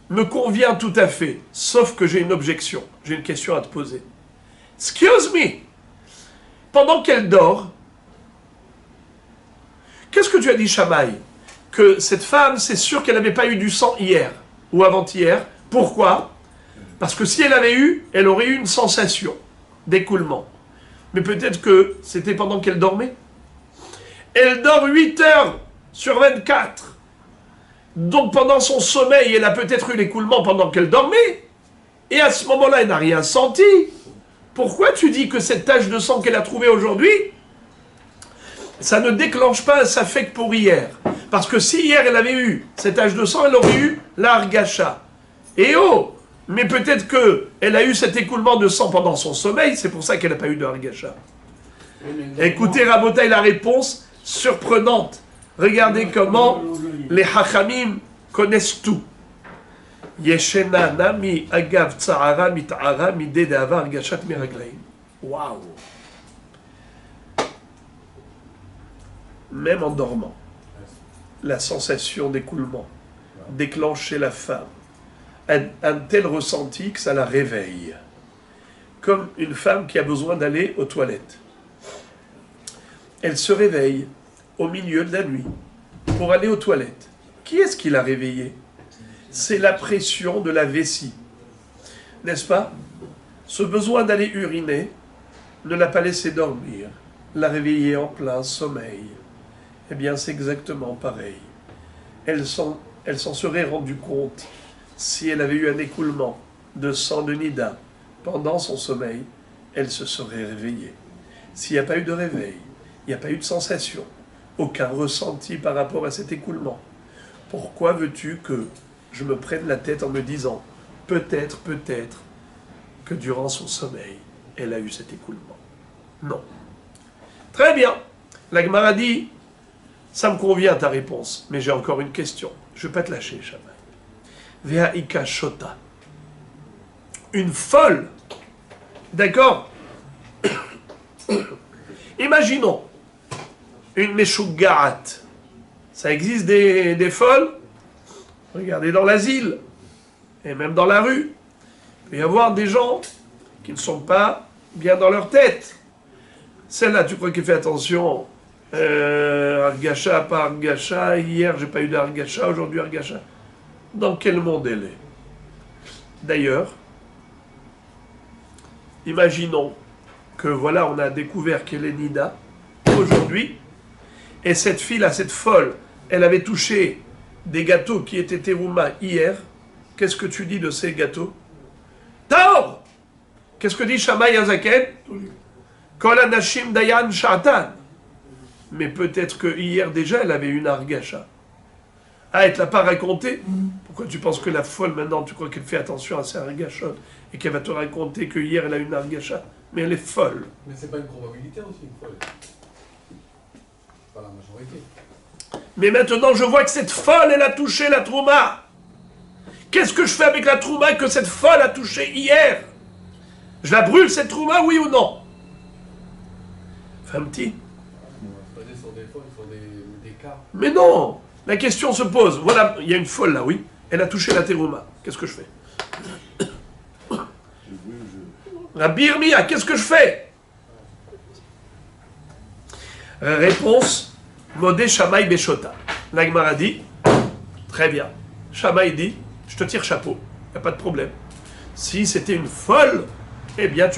me convient tout à fait, sauf que j'ai une objection, j'ai une question à te poser. Excuse me, pendant qu'elle dort, qu'est-ce que tu as dit, Shamaï? Que cette femme, c'est sûr qu'elle n'avait pas eu du sang hier ou avant-hier. Pourquoi? Parce que si elle avait eu, elle aurait eu une sensation d'écoulement. Mais peut-être que c'était pendant qu'elle dormait. Elle dort 8 heures sur 24. Donc pendant son sommeil, elle a peut-être eu l'écoulement pendant qu'elle dormait. Et à ce moment-là, elle n'a rien senti. Pourquoi tu dis que cette tache de sang qu'elle a trouvée aujourd'hui, ça ne déclenche pas un safek pour hier? Parce que si hier elle avait eu cette tache de sang, elle aurait eu la hargasha. Et oh, mais peut-être qu'elle a eu cet écoulement de sang pendant son sommeil, c'est pour ça qu'elle n'a pas eu de hargasha. Écoutez, Rabotai, la réponse surprenante. Regardez comment les Hachamim connaissent tout. Yeshena nami agav tsa'ara mit'ara midé d'ava hargashat miraglaim. Waouh! Même en dormant, la sensation d'écoulement déclenche chez la femme un tel ressenti que ça la réveille. Comme une femme qui a besoin d'aller aux toilettes. Elle se réveille au milieu de la nuit pour aller aux toilettes. Qui est-ce qui l'a réveillée? C'est la pression de la vessie. N'est-ce pas? Ce besoin d'aller uriner ne l'a pas laissé dormir, l'a réveillée en plein sommeil. Eh bien, c'est exactement pareil. Elle s'en serait rendue compte si elle avait eu un écoulement de sang de Nida pendant son sommeil, elle se serait réveillée. S'il n'y a pas eu de réveil, il n'y a pas eu de sensation, aucun ressenti par rapport à cet écoulement, pourquoi veux-tu que je me prenne la tête en me disant peut-être que durant son sommeil, elle a eu cet écoulement? Non. Très bien. La Gemara dit, ça me convient ta réponse, mais j'ai encore une question. Je ne vais pas te lâcher, Shammai. Vehaika Shota. Une folle. D'accord? Imaginons une Meshugaat. Ça existe des folles? Regardez dans l'asile, et même dans la rue. Il peut y avoir des gens qui ne sont pas bien dans leur tête. Celle-là, tu crois qu'elle fait attention? Argasha, pas Argasha, hier j'ai pas eu d'Argasha, aujourd'hui Argasha. Dans quel monde elle est? D'ailleurs, imaginons que voilà, on a découvert qu'elle est Nida aujourd'hui, et cette fille-là, cette folle, elle avait touché des gâteaux qui étaient terouma hier. Qu'est-ce que tu dis de ces gâteaux? Taor! Qu'est-ce que dit Shammai Azaken? Kol anashim dayan sha'atan. Mais peut-être que hier déjà, elle avait une argasha. Ah, elle ne l'a pas raconté? Pourquoi tu penses que la folle, maintenant, tu crois qu'elle fait attention à ses argachot et qu'elle va te raconter que hier elle a une argasha? Mais elle est folle. Mais c'est pas une probabilité aussi, une folle. Pas la majorité. Mais maintenant, je vois que cette folle, elle a touché la trouma. Qu'est-ce que je fais avec la trouma que cette folle a touchée hier? Je la brûle, cette trouma, oui ou non? Famti? fois, il faut des cas. Mais non, la question se pose. Voilà, il y a une folle là, oui. Elle a touché la terouma. Qu'est-ce que je fais? Rabbi Yirmiyah, qu'est-ce que je fais? Réponse, Modé Shamaï Beshota. La Gemara dit, très bien. Shamaï dit, je te tire chapeau, il n'y a pas de problème. Si c'était une folle, eh bien,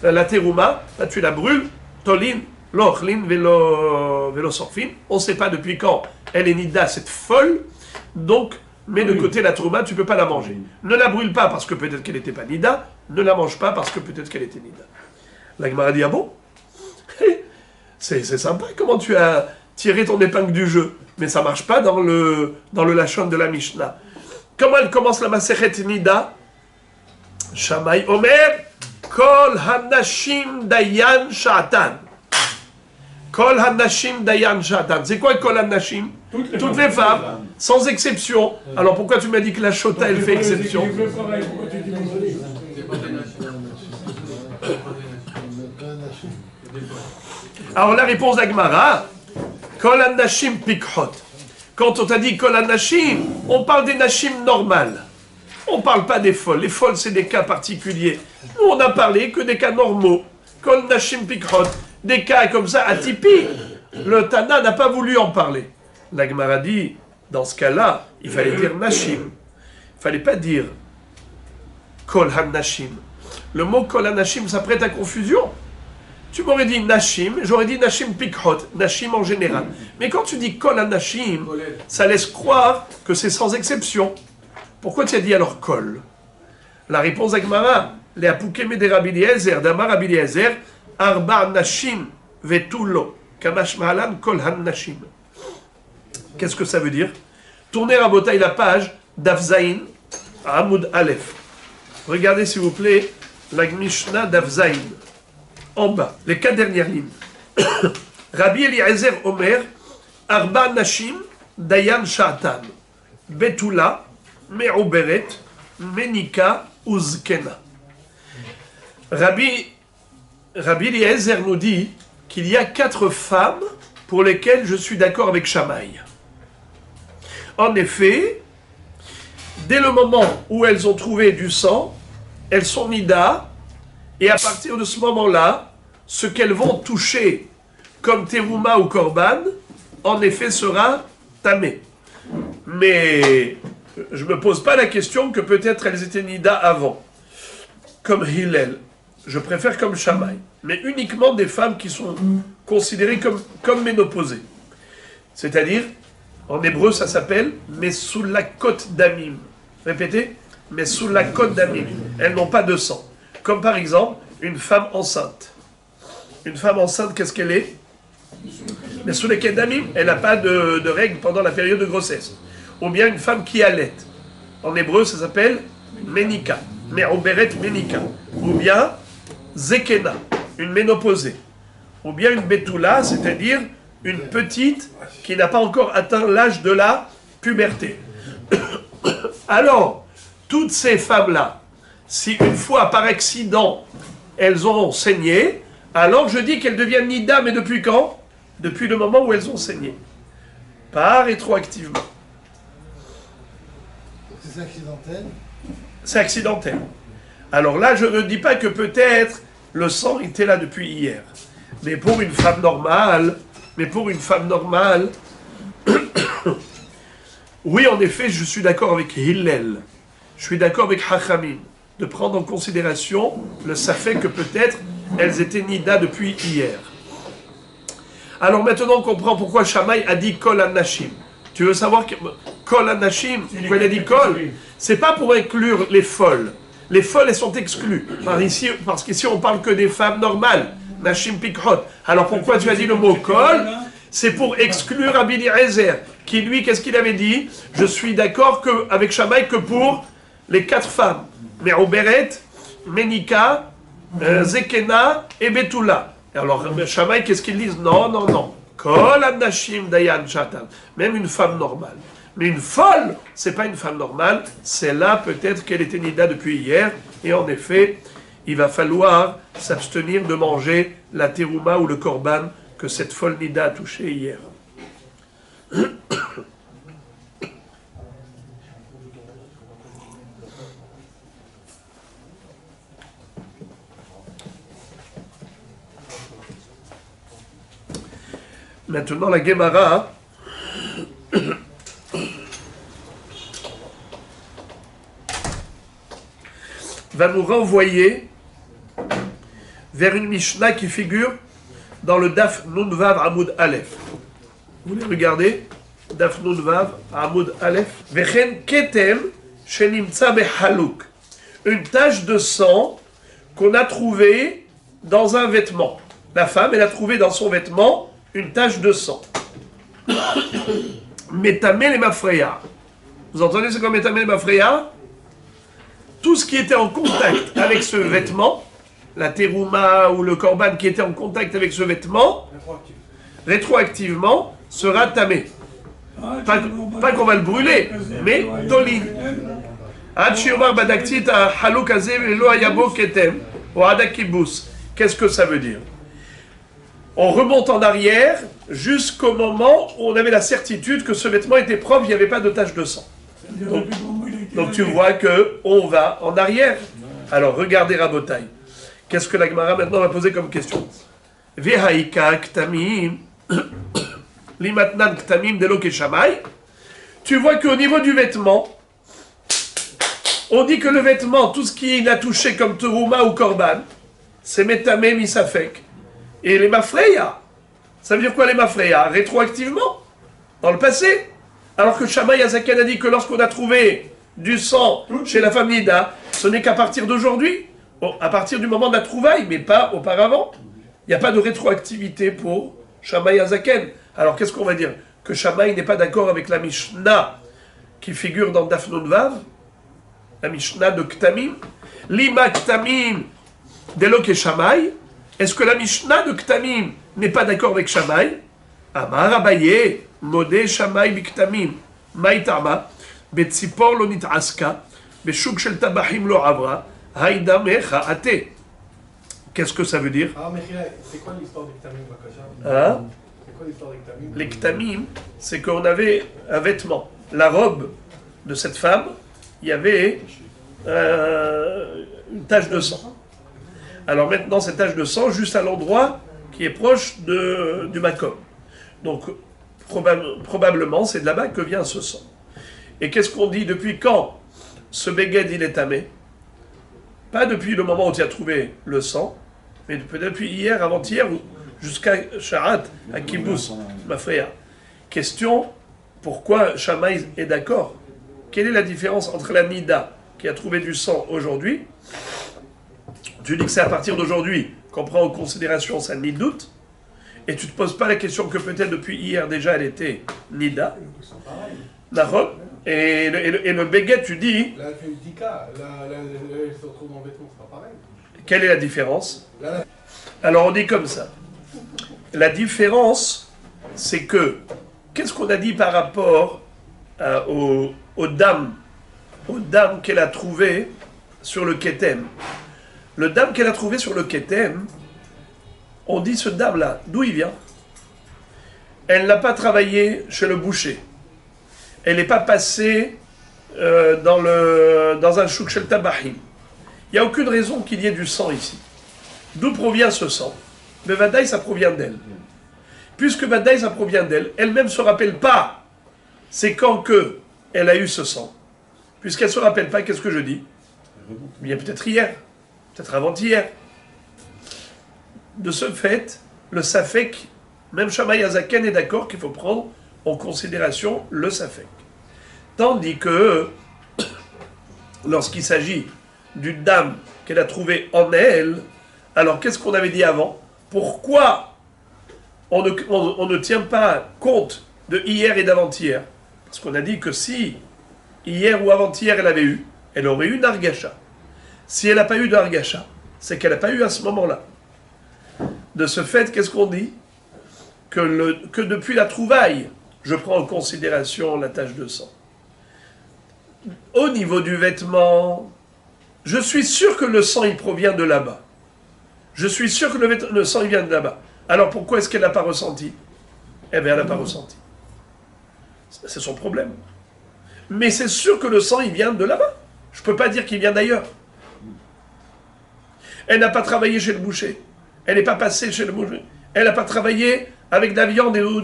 la terouma, là, tu la brûles, tolin, lochlin, vélo sorfin. On ne sait pas depuis quand elle est nida, cette folle, donc, mets de côté la terouma, tu ne peux pas la manger. Ne la brûle pas parce que peut-être qu'elle n'était pas nida, ne la mange pas parce que peut-être qu'elle était nida. La Gemara dit, ah bon? C'est sympa comment tu as tiré ton épingle du jeu, mais ça ne marche pas dans le lachon de la Mishnah. Comment elle commence la Masechet Nida? Shamaï Omer, Kol Hanashim Dayan Sha'atan. Kol Hanashim Dayan Sha'atan. C'est quoi Kol Hanashim? Toutes les femmes, sans exception. Alors pourquoi tu m'as dit que la Shota, elle fait exception? Alors la réponse d'Agmara, Kol Hanashim Pikhot. Quand on t'a dit Kol Hanashim, on parle des Nashim normales. On ne parle pas des folles. Les folles, c'est des cas particuliers. Nous, on n'a parlé que des cas normaux. Kol Nashim Pikhot. Des cas comme ça, atypiques. Le Tana n'a pas voulu en parler. La Gemara dit, dans ce cas-là, il fallait dire Nashim. Il ne fallait pas dire Kol HaNashim. Le mot Kol HaNashim, ça prête à confusion. Tu m'aurais dit Nashim, j'aurais dit Nashim Pikhot, Nashim en général. Mais quand tu dis Kol HaNashim, ça laisse croire que c'est sans exception. Pourquoi tu as dit alors Kol? La réponse d'Agmara, les Apukeme de Rabbi Eliezer, d'Amar Rabbi Eliezer, Arba Nashim Vetulo, Kamash Mahalan Kol HaNashim. Qu'est-ce que ça veut dire? Tournez à Botaï la page d'Afzaïn, à Hamoud Aleph. Regardez s'il vous plaît la Mishnah d'Afzaïn. En bas, les 4 dernières lignes. Rabbi Eliezer Omer, Arba Nashim, Dayan Sha'atan, Betula, Me'uberet, Menika, Uzkena. Rabbi Eliezer nous dit qu'il y a 4 femmes pour lesquelles je suis d'accord avec Shamaï. En effet, dès le moment où elles ont trouvé du sang, elles sont nida, et à partir de ce moment-là, ce qu'elles vont toucher comme terouma ou korban, en effet sera tamé. Mais je ne me pose pas la question que peut-être elles étaient nida avant, comme Hillel. Je préfère comme Shamaï, mais uniquement des femmes qui sont considérées comme ménopausées. C'est-à-dire, en hébreu, ça s'appelle Mesulakot Damim. Répétez, Mesulakot Damim. Elles n'ont pas de sang. Comme par exemple, une femme enceinte. Une femme enceinte, qu'est-ce qu'elle est? Mesulakot Damim, elle n'a pas de règles pendant la période de grossesse. Ou bien une femme qui allait. En hébreu, ça s'appelle Menika. Me'uberet Menika. Ou bien Zekena, une ménopausée. Ou bien une Betula, c'est-à-dire une petite qui n'a pas encore atteint l'âge de la puberté. Alors, toutes ces femmes-là, si une fois par accident, elles ont saigné, alors je dis qu'elles deviennent nida, mais depuis quand? Depuis le moment où elles ont saigné. Pas rétroactivement. C'est accidentel? C'est accidentel. Alors là, je ne dis pas que peut-être le sang était là depuis hier. Mais pour une femme normale, oui, en effet, je suis d'accord avec Hillel. Je suis d'accord avec Hachamim de prendre en considération le safek que peut-être elles étaient nida depuis hier. Alors maintenant, on comprend pourquoi Shamaï a dit Kol HaNashim. Tu veux savoir que Kol HaNashim, pourquoi il a dit Kol? C'est pas pour inclure les folles. Les folles, elles sont exclues. Parce qu'ici, on parle que des femmes normales. Nashim Pikhot. Alors pourquoi tu as dit le mot Kol? C'est pour exclure Rabbi Eliezer, qui lui, qu'est-ce qu'il avait dit? Je suis d'accord avec Shamaï que pour les 4 femmes. Me'uberet, Menika, Zekena et Betula. Alors Shamaï, qu'est-ce qu'ils disent? Non. Kol HaNashim Dayan Shatan. Même une femme normale. Mais une folle, c'est pas une femme normale, c'est là peut-être qu'elle était nida depuis hier, et en effet, il va falloir s'abstenir de manger la terouma ou le korban que cette folle nida a touché hier. Maintenant, la Gemara va nous renvoyer vers une Mishnah qui figure dans le Daf Nunvav Amoud Aleph. Vous voulez regarder Daf Nunvav Amoud Aleph. Vechen ketem shenimtza behaluk. Une tache de sang qu'on a trouvée dans un vêtement. La femme, elle a trouvé dans son vêtement une tache de sang. Métamé les mafreya. Vous entendez ce qu'est métamé les mafreya? Tout ce qui était en contact avec ce vêtement, la terouma ou le korban qui était en contact avec ce vêtement, rétroactivement, sera tamé. Pas qu'on va le brûler, mais tolin. Qu'est-ce que ça veut dire? On remonte en arrière jusqu'au moment où on avait la certitude que ce vêtement était propre, il n'y avait pas de tache de sang. Donc tu vois qu'on va en arrière. Alors regardez Rabotai. Qu'est-ce que la Gemara maintenant va poser comme question? Vehaika ktamim limatnan ktamim delo keshamai. Tu vois qu'au niveau du vêtement, on dit que le vêtement, tout ce qui l'a touché comme terouma ou korban, c'est metamé misafek. Et les mafreya, ça veut dire quoi les mafreya? Rétroactivement, dans le passé. Alors que Shammai Azaken a dit que lorsqu'on a trouvé du sang chez la femme Nida, ce n'est qu'à partir d'aujourd'hui, bon, à partir du moment de la trouvaille, mais pas auparavant. Il n'y a pas de rétroactivité pour Shammai Azaken. Alors qu'est-ce qu'on va dire? Que Shammai n'est pas d'accord avec la Mishnah qui figure dans Daf Nun Vav, la Mishnah de Ktamim. Lima Ktamim delo ke Shammai. Est-ce que la Mishnah de Ktamim n'est pas d'accord avec Shammai? Amar Abaye, Modé Shammai biktamim, Maïtama, Betzipor lo nitaska, Beshuk shel tabachim lo avra, Haïda mecha ate. Qu'est-ce que ça veut dire? Ah, mais c'est quoi l'histoire des Ktamim, Bakasha? Hein? C'est quoi l'histoire des Ktamim? Les Ktamim, c'est qu'on avait un vêtement. La robe de cette femme, il y avait une tache de sang. Alors maintenant, cette tache de sang, juste à l'endroit qui est proche du makom. Donc, probablement, c'est de là-bas que vient ce sang. Et qu'est-ce qu'on dit? Depuis quand ce beged, il est tamé? Pas depuis le moment où tu as trouvé le sang, mais depuis hier, avant-hier, jusqu'à Sharat, à Kibbutz, ma frère. Question, pourquoi Shammai est d'accord? Quelle est la différence entre la Nida, qui a trouvé du sang aujourd'hui? Tu dis que c'est à partir d'aujourd'hui qu'on prend en considération sa nidoute, et tu ne te poses pas la question que peut-être depuis hier déjà elle était nida, et le béguet, tu dis... Là, elle fait une dika, elle se retrouve dans le vêtement, c'est pas pareil. Quelle est la différence? Alors on dit comme ça. La différence, c'est que, qu'est-ce qu'on a dit par rapport aux dames qu'elle a trouvées sur le Ketem? Le dame qu'elle a trouvé sur le Ketem, on dit ce dame-là, d'où il vient? Elle n'a pas travaillé chez le boucher. Elle n'est pas passée dans un chouk shel tabachim. Il n'y a aucune raison qu'il y ait du sang ici. D'où provient ce sang? Mais Vadaï, ça provient d'elle. Puisque Vadaï, ça provient d'elle, elle-même ne se rappelle pas c'est quand que elle a eu ce sang. Puisqu'elle ne se rappelle pas, qu'est-ce que je dis? Bien peut-être hier. Peut-être avant-hier. De ce fait, le Safek, même Shammai Azaken est d'accord qu'il faut prendre en considération le Safek. Tandis que, lorsqu'il s'agit d'une dame qu'elle a trouvée en elle, alors qu'est-ce qu'on avait dit avant? Pourquoi on ne tient pas compte de hier et d'avant-hier? Parce qu'on a dit que si hier ou avant-hier elle avait eu, elle aurait eu une argacha. Si elle n'a pas eu de Hargasha, c'est qu'elle n'a pas eu à ce moment-là. De ce fait, qu'est-ce qu'on dit? Que depuis la trouvaille, je prends en considération la tache de sang. Au niveau du vêtement, je suis sûr que le sang, il provient de là-bas. Je suis sûr que le sang, il vient de là-bas. Alors pourquoi est-ce qu'elle n'a pas ressenti? Eh bien, elle n'a pas ressenti. C'est son problème. Mais c'est sûr que le sang, il vient de là-bas. Je ne peux pas dire qu'il vient d'ailleurs. Elle n'a pas travaillé chez le boucher. Elle n'est pas passée chez le boucher. Elle n'a pas travaillé avec de la viande ou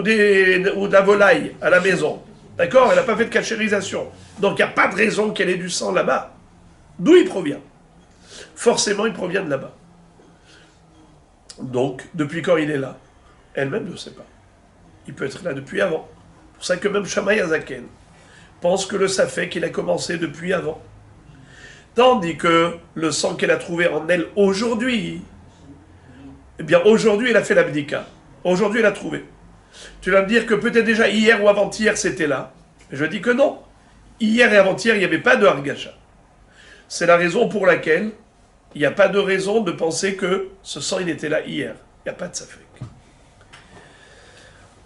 de la volaille à la maison. D'accord? Elle n'a pas fait de cachérisation. Donc il n'y a pas de raison qu'elle ait du sang là-bas. D'où il provient? Forcément, il provient de là-bas. Donc, depuis quand il est là? Elle-même ne sait pas. Il peut être là depuis avant. C'est pour ça que même Shammai Azaken pense que le safek, il a commencé depuis avant. Tandis que le sang qu'elle a trouvé en elle aujourd'hui, eh bien aujourd'hui elle a fait l'abdika. Aujourd'hui elle a trouvé. Tu vas me dire que peut-être déjà hier ou avant-hier c'était là. Je dis que non. Hier et avant-hier il n'y avait pas de hargasha. C'est la raison pour laquelle il n'y a pas de raison de penser que ce sang il était là hier. Il n'y a pas de safek.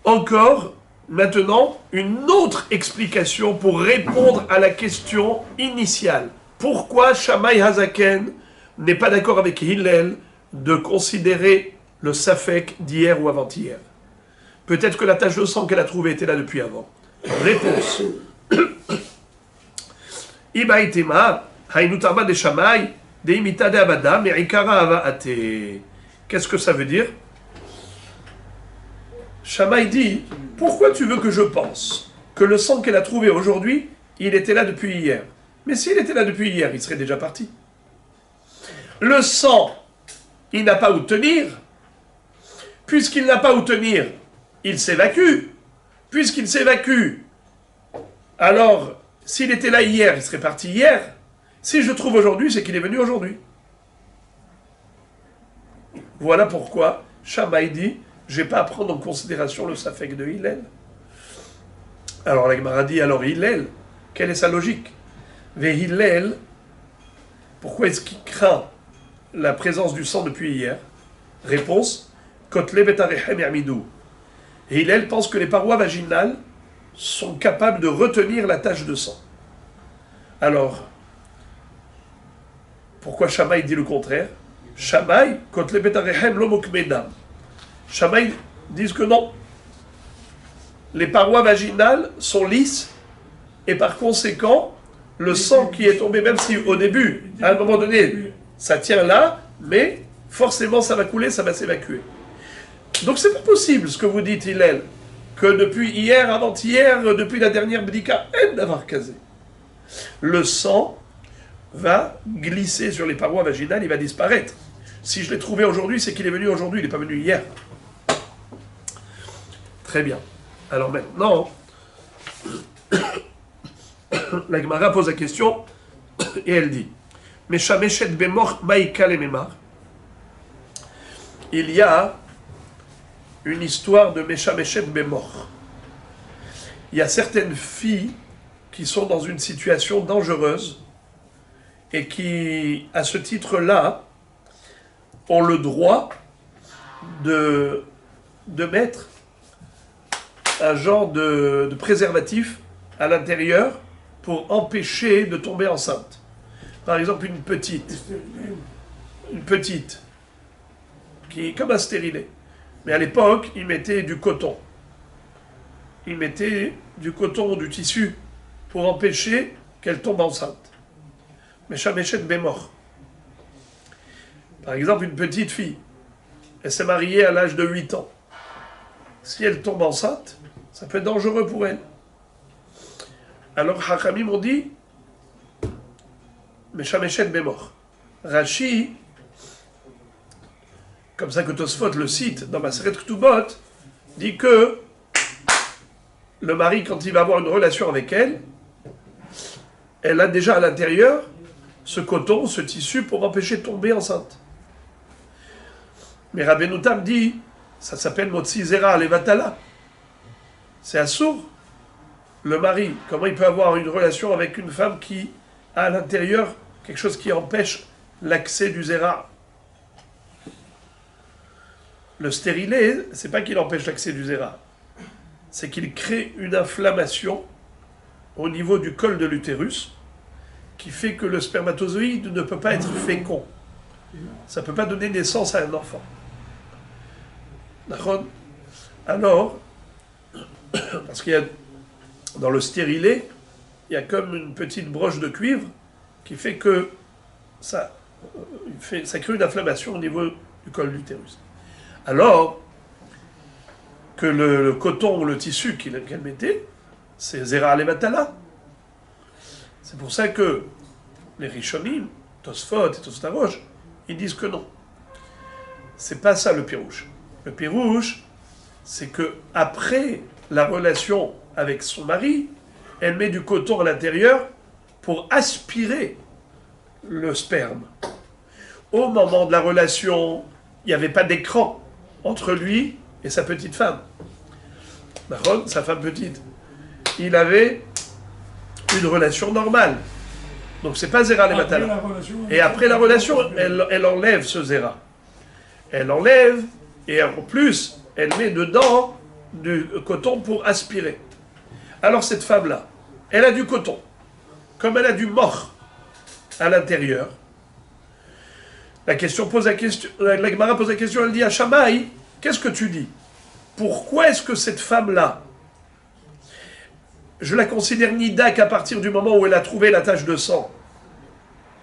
Encore, maintenant, une autre explication pour répondre à la question initiale. Pourquoi Shammai Hazaken n'est pas d'accord avec Hillel de considérer le safek d'hier ou avant-hier? Peut-être que la tache de sang qu'elle a trouvée était là depuis avant. Réponse. Ibaitema, hainutama de Shammai, de imita de abada, merikara avaate. Qu'est-ce que ça veut dire? Shammai dit, pourquoi tu veux que je pense que le sang qu'elle a trouvé aujourd'hui, il était là depuis hier? Mais s'il était là depuis hier, il serait déjà parti. Le sang, il n'a pas où tenir. Puisqu'il n'a pas où tenir, il s'évacue. Puisqu'il s'évacue, alors, s'il était là hier, il serait parti hier. Si je trouve aujourd'hui, c'est qu'il est venu aujourd'hui. Voilà pourquoi Shammai dit, je n'ai pas à prendre en considération le safek de Hillel. Alors la Gemara dit, alors Hillel, quelle est sa logique? Hillel, pourquoi est-ce qu'il craint la présence du sang depuis hier? Réponse, Kotle betarechem yamidou. Hillel pense que les parois vaginales sont capables de retenir la tache de sang. Alors, pourquoi Shammai dit le contraire? Shammai, Kotle betarechem lo mokmedam. Shammai disent que non. Les parois vaginales sont lisses et par conséquent, le sang qui est tombé, même si au début, à un moment donné, ça tient là, mais forcément ça va couler, ça va s'évacuer. Donc c'est pas possible ce que vous dites, Hillel, que depuis hier, avant-hier, depuis la dernière bdika, d'avoir casé. Le sang va glisser sur les parois vaginales, il va disparaître. Si je l'ai trouvé aujourd'hui, c'est qu'il est venu aujourd'hui, il n'est pas venu hier. Très bien. Alors maintenant, la Gemara pose la question et elle dit, Meshameshet bemor maïka lememar. Il y a une histoire de Meshameshet bemor. Il y a certaines filles qui sont dans une situation dangereuse et qui, à ce titre-là, ont le droit de mettre un genre de préservatif à l'intérieur pour empêcher de tomber enceinte. Par exemple, une petite qui est comme un stérilet. Mais à l'époque, ils mettaient du coton. Ils mettaient du coton ou du tissu pour empêcher qu'elle tombe enceinte. Mais Shameshet Bémor. Par exemple, une petite fille, elle s'est mariée à l'âge de 8 ans. Si elle tombe enceinte, ça peut être dangereux pour elle. Alors, Hachamim ont dit, Meshameshet Bémor. Rashi, comme ça que Tosfot le cite dans Maseret Ktubot, dit que le mari, quand il va avoir une relation avec elle, elle a déjà à l'intérieur ce coton, ce tissu pour empêcher de tomber enceinte. Mais Rabbeinu Tam dit, ça s'appelle Motzi Zera Levatala. C'est assourd. Le mari, comment il peut avoir une relation avec une femme qui a à l'intérieur quelque chose qui empêche l'accès du Zera? Le stérilet, c'est pas qu'il empêche l'accès du Zera, c'est qu'il crée une inflammation au niveau du col de l'utérus qui fait que le spermatozoïde ne peut pas être fécond. Ça ne peut pas donner naissance à un enfant. D'accord? Alors, parce qu'il y a, dans le stérilet, il y a comme une petite broche de cuivre qui fait que ça crée une inflammation au niveau du col de l'utérus. Alors que le coton ou le tissu qu'elle mettait, c'est Zera Alevatala. C'est pour ça que les Rishonim, Tosfot et Tostarosh, ils disent que non. C'est pas ça le pirouche. Le pirouche, c'est que après la relation avec son mari, elle met du coton à l'intérieur pour aspirer le sperme. Au moment de la relation, il n'y avait pas d'écran entre lui et sa petite femme. Maron, sa femme petite. Il avait une relation normale. Donc c'est pas Zera les Matala. Et après la relation, elle enlève ce Zera. Elle enlève, et en plus, elle met dedans du coton pour aspirer. Alors cette femme-là, elle a du coton, comme elle a du mort à l'intérieur. La Gemara pose la question, elle dit à Shammai, qu'est-ce que tu dis? Pourquoi est-ce que cette femme-là, je la considère nida qu'à partir du moment où elle a trouvé la tache de sang,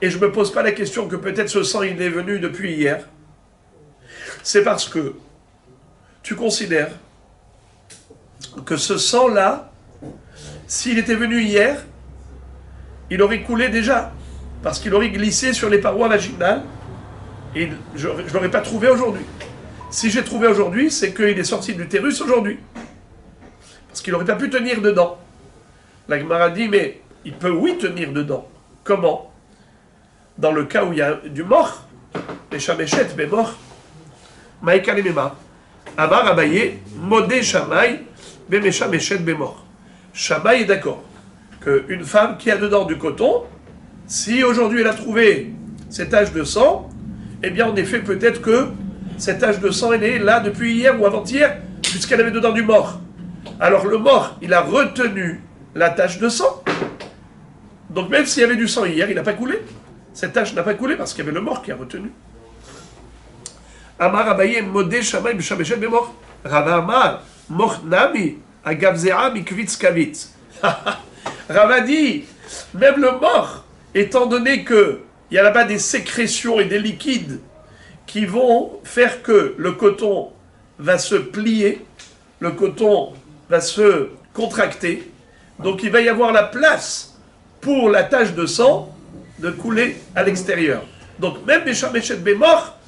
et je ne me pose pas la question que peut-être ce sang il est venu depuis hier? C'est parce que tu considères que ce sang-là, s'il était venu hier, il aurait coulé déjà, parce qu'il aurait glissé sur les parois vaginales, et je ne l'aurais pas trouvé aujourd'hui. Si j'ai trouvé aujourd'hui, c'est qu'il est sorti de l'utérus aujourd'hui, parce qu'il n'aurait pas pu tenir dedans. La Gemara dit, mais il peut oui tenir dedans. Comment? Dans le cas où il y a du mort, les chamechet, mais mort, Maïkalimema, Amar Abaye, Modé Shamaï, Bemeshamechet, Bémor. Shamaï est d'accord qu'une femme qui a dedans du coton, si aujourd'hui elle a trouvé cette tache de sang, eh bien en effet peut-être que cette tache de sang elle est là depuis hier ou avant-hier, puisqu'elle avait dedans du mort. Alors le mort, il a retenu la tache de sang. Donc même s'il y avait du sang hier, il n'a pas coulé. Cette tache n'a pas coulé parce qu'il y avait le mort qui a retenu. Amar Abaye Modé Shamaï B'Shameshet B'Mor. Rava Amar Moch Nami Agavzera Mikvitz Kavitz. Rava dit, même le mort, étant donné qu'il y a là-bas des sécrétions et des liquides qui vont faire que le coton va se plier, le coton va se contracter, donc il va y avoir la place pour la tache de sang de couler à l'extérieur. Donc même les Shamechet Bémor,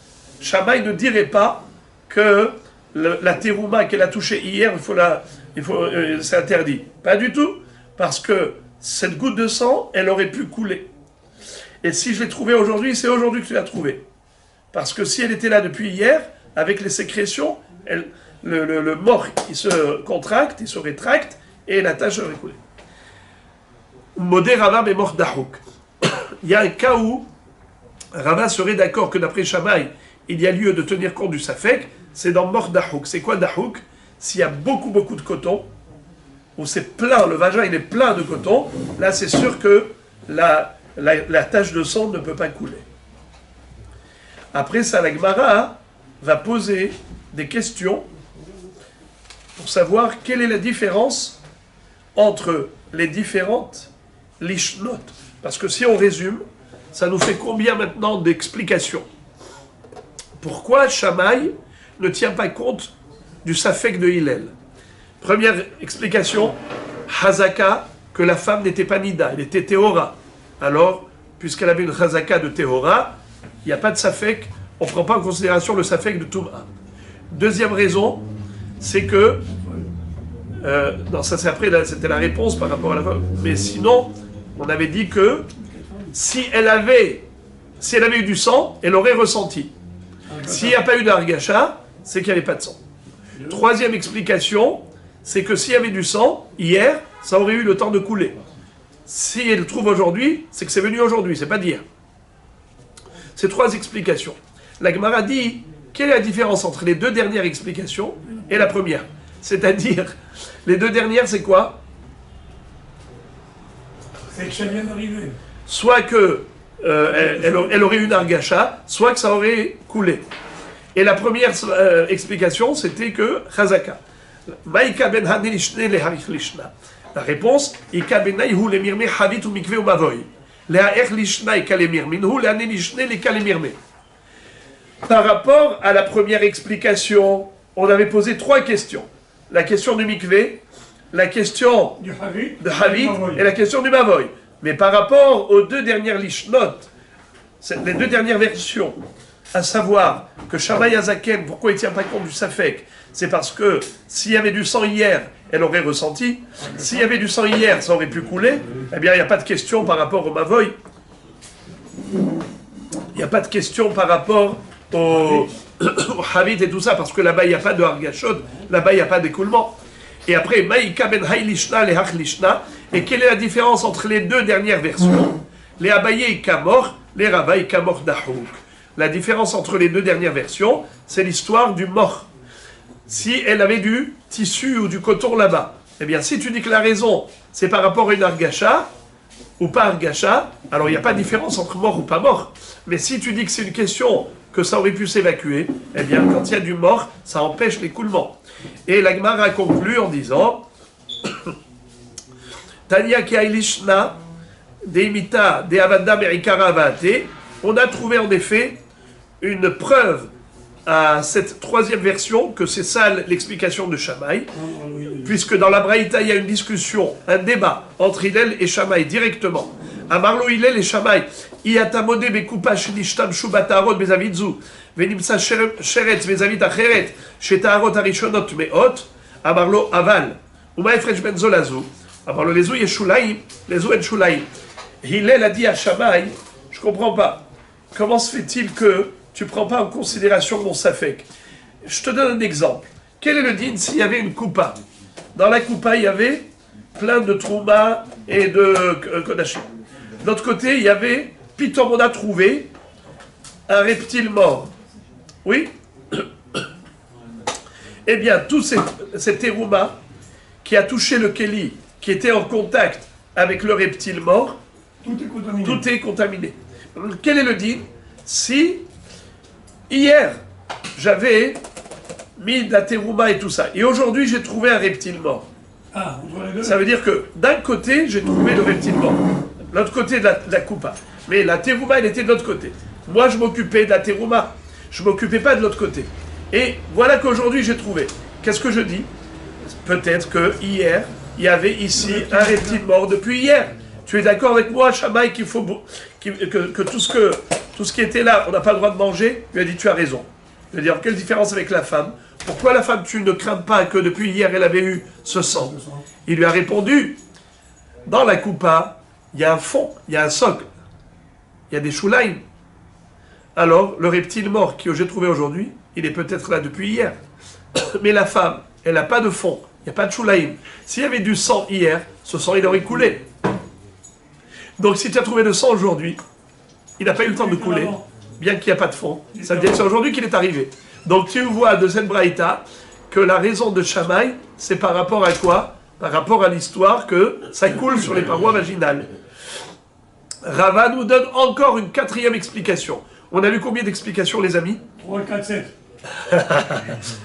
Shammai ne dirait pas que la terouma qu'elle a touchée hier, c'est interdit. Pas du tout, parce que cette goutte de sang, elle aurait pu couler. Et si je l'ai trouvée aujourd'hui, c'est aujourd'hui que tu l'as trouvée. Parce que si elle était là depuis hier, avec les sécrétions, le mort, il se contracte, il se rétracte, et la tache aurait coulé. Modé Rava mais mort d'Ahouk. Il y a un cas où Rava serait d'accord que d'après Shammai, il y a lieu de tenir compte du Safek, c'est dans mort d'Ahouk. C'est quoi d'Ahouk? S'il y a beaucoup de coton, où c'est plein, le vagin il est plein de coton, là c'est sûr que la tache de sang ne peut pas couler. Après ça, la Gemara va poser des questions pour savoir quelle est la différence entre les différentes lishnot. Parce que si on résume, ça nous fait combien maintenant d'explications? Pourquoi Shammai ne tient pas compte du Safek de Hillel? Première explication, Hazaka, que la femme n'était pas Nida, elle était Théora. Alors, puisqu'elle avait une Hazaka de Théora, il n'y a pas de Safek, on ne prend pas en considération le Safek de Touma. Deuxième raison, c'est que, non, ça c'est après, c'était la réponse par rapport à la femme, mais sinon, on avait dit que si elle avait eu du sang, elle aurait ressenti. S'il n'y a pas eu d'argacha, c'est qu'il n'y avait pas de sang. Troisième explication, c'est que s'il y avait du sang, hier, ça aurait eu le temps de couler. Si elle le trouve aujourd'hui, c'est que c'est venu aujourd'hui, c'est pas d'hier. Ces trois explications. La Gemara dit, quelle est la différence entre les deux dernières explications et la première? C'est-à-dire, les deux dernières, c'est quoi? C'est que ça vient d'arriver. Soit que elle aurait eu une argacha, soit que ça aurait coulé. Et la première explication, c'était que Chazaka. Maïka ben hanelishne le harich lishna. La réponse, Ika ben naihu le mirme havit ou mikve ou mavoy. Le harich lishna ika le mirminhu, le hanelishne le ka le mirme. Par rapport à la première explication, on avait posé 3 questions. La question du mikve, la question de Havit et la question du Mavoy. Mais par rapport aux 2 dernières lishnot, les 2 dernières versions, à savoir que Shammai Azaken, pourquoi il ne tient pas compte du Safek? C'est parce que s'il y avait du sang hier, elle aurait ressenti. S'il y avait du sang hier, ça aurait pu couler. Eh bien, il n'y a pas de question par rapport au Mavoy. Il n'y a pas de question par rapport au Havit et tout ça, parce que là-bas, il n'y a pas de Hargashot, là-bas, il n'y a pas d'écoulement. Et après, Maïka ben Haïlishna, les Hachlishna, et quelle est la différence entre les 2 dernières versions? Les Abaye Kamor, les Ravaï Kamor Dahouk. La différence entre les 2 dernières versions, c'est l'histoire du mort. Si elle avait du tissu ou du coton là-bas, eh bien, si tu dis que la raison, c'est par rapport à une Argacha, ou pas Argacha, alors il n'y a pas de différence entre mort ou pas mort. Mais si tu dis que c'est une question que ça aurait pu s'évacuer, eh bien, quand il y a du mort, ça empêche l'écoulement. Et la Gemara conclut en disant Tania Kiailishna, Deimita, De Avada Merikara Avate, on a trouvé en effet une preuve à cette 3e version que c'est ça l'explication de Shammai, puisque dans la Braïta il y a une discussion, un débat entre Hillel et Shammai directement. Amarlo Hillel et Shammai, Iatamode Bekupa Shinishtam Shubatarot Bezavidzu, Venimsa Sheret Bezavit Acheret, Shetaharot Arishonot Meot, Amarlo Aval, Umaefresh Ben Zolazu, Amarlo Lezu Yeshulaim, Lezu En Shulaim. Hillel a dit à Shammai, je comprends pas, comment se fait-il que tu ne prends pas en considération mon safek? Je te donne un exemple. Quel est le din s'il y avait une coupa? Dans la coupa, il y avait plein de trouma et de kodashim. De l'autre côté, il y avait, pitom, on a trouvé un reptile mort. Oui? Eh bien, tout cet terouma qui a touché le keli, qui était en contact avec le reptile mort, tout est contaminé. Quel est le din? Si hier, j'avais mis de la terouma et tout ça, et aujourd'hui, j'ai trouvé un reptile mort. Ça veut dire que d'un côté, j'ai trouvé le reptile mort, de l'autre côté de la coupa. Mais la terouma, elle était de l'autre côté. Moi, je m'occupais de la terouma. Je ne m'occupais pas de l'autre côté. Et voilà qu'aujourd'hui, j'ai trouvé. Qu'est-ce que je dis? Peut-être que hier, il y avait ici un reptile mort depuis hier. Tu es d'accord avec moi, Shammai, qu'il faut que tout ce qui était là, on n'a pas le droit de manger? Il a dit, tu as raison. Je veux dire, quelle différence avec la femme? Pourquoi la femme, tu ne crains pas que depuis hier, elle avait eu ce sang? Il lui a répondu, dans la coupa, il y a un fond, il y a un socle, il y a des choulaïm. Alors, le reptile mort que j'ai trouvé aujourd'hui, il est peut-être là depuis hier. Mais la femme, elle n'a pas de fond, il n'y a pas de choulaïm. S'il y avait du sang hier, ce sang, il aurait coulé. Donc, si tu as trouvé le sang aujourd'hui, il n'a pas eu le temps de couler, bien qu'il n'y a pas de fond. Ça veut dire que c'est aujourd'hui qu'il est arrivé. Donc, tu vois de cette braïta que la raison de Shammai, c'est par rapport à quoi? Par rapport à l'histoire que ça coule sur les parois vaginales. Rava nous donne encore une 4e explication. On a vu combien d'explications, les amis? 3, 4, 7.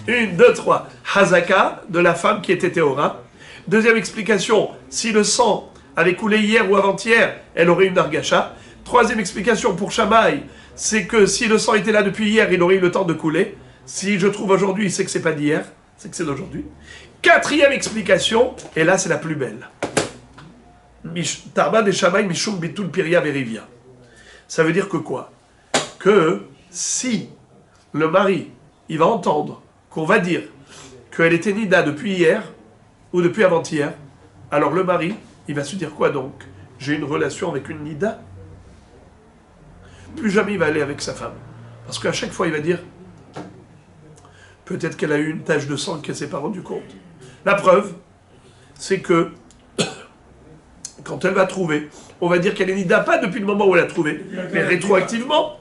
1, 2, 3. Hazaka, de la femme qui était Théora. 2e explication, si le sang avait coulé hier ou avant-hier, elle aurait une argacha. 3e explication pour Shammai, c'est que si le sang était là depuis hier, il aurait eu le temps de couler. Si je trouve aujourd'hui, c'est que c'est pas d'hier, c'est que c'est d'aujourd'hui. 4e explication, et là c'est la plus belle. Tarba de Shammai Mishum Bitul Piria Verivia. Ça veut dire que quoi? Que si le mari, il va entendre qu'on va dire qu'elle était nida depuis hier ou depuis avant-hier, alors le mari, il va se dire quoi donc? J'ai une relation avec une nida? Plus jamais il va aller avec sa femme. Parce qu'à chaque fois, il va dire peut-être qu'elle a eu une tache de sang qu'elle ne s'est pas rendue compte. La preuve, c'est que quand elle va trouver, on va dire qu'elle est nida, pas depuis le moment où elle a trouvé, mais rétroactivement.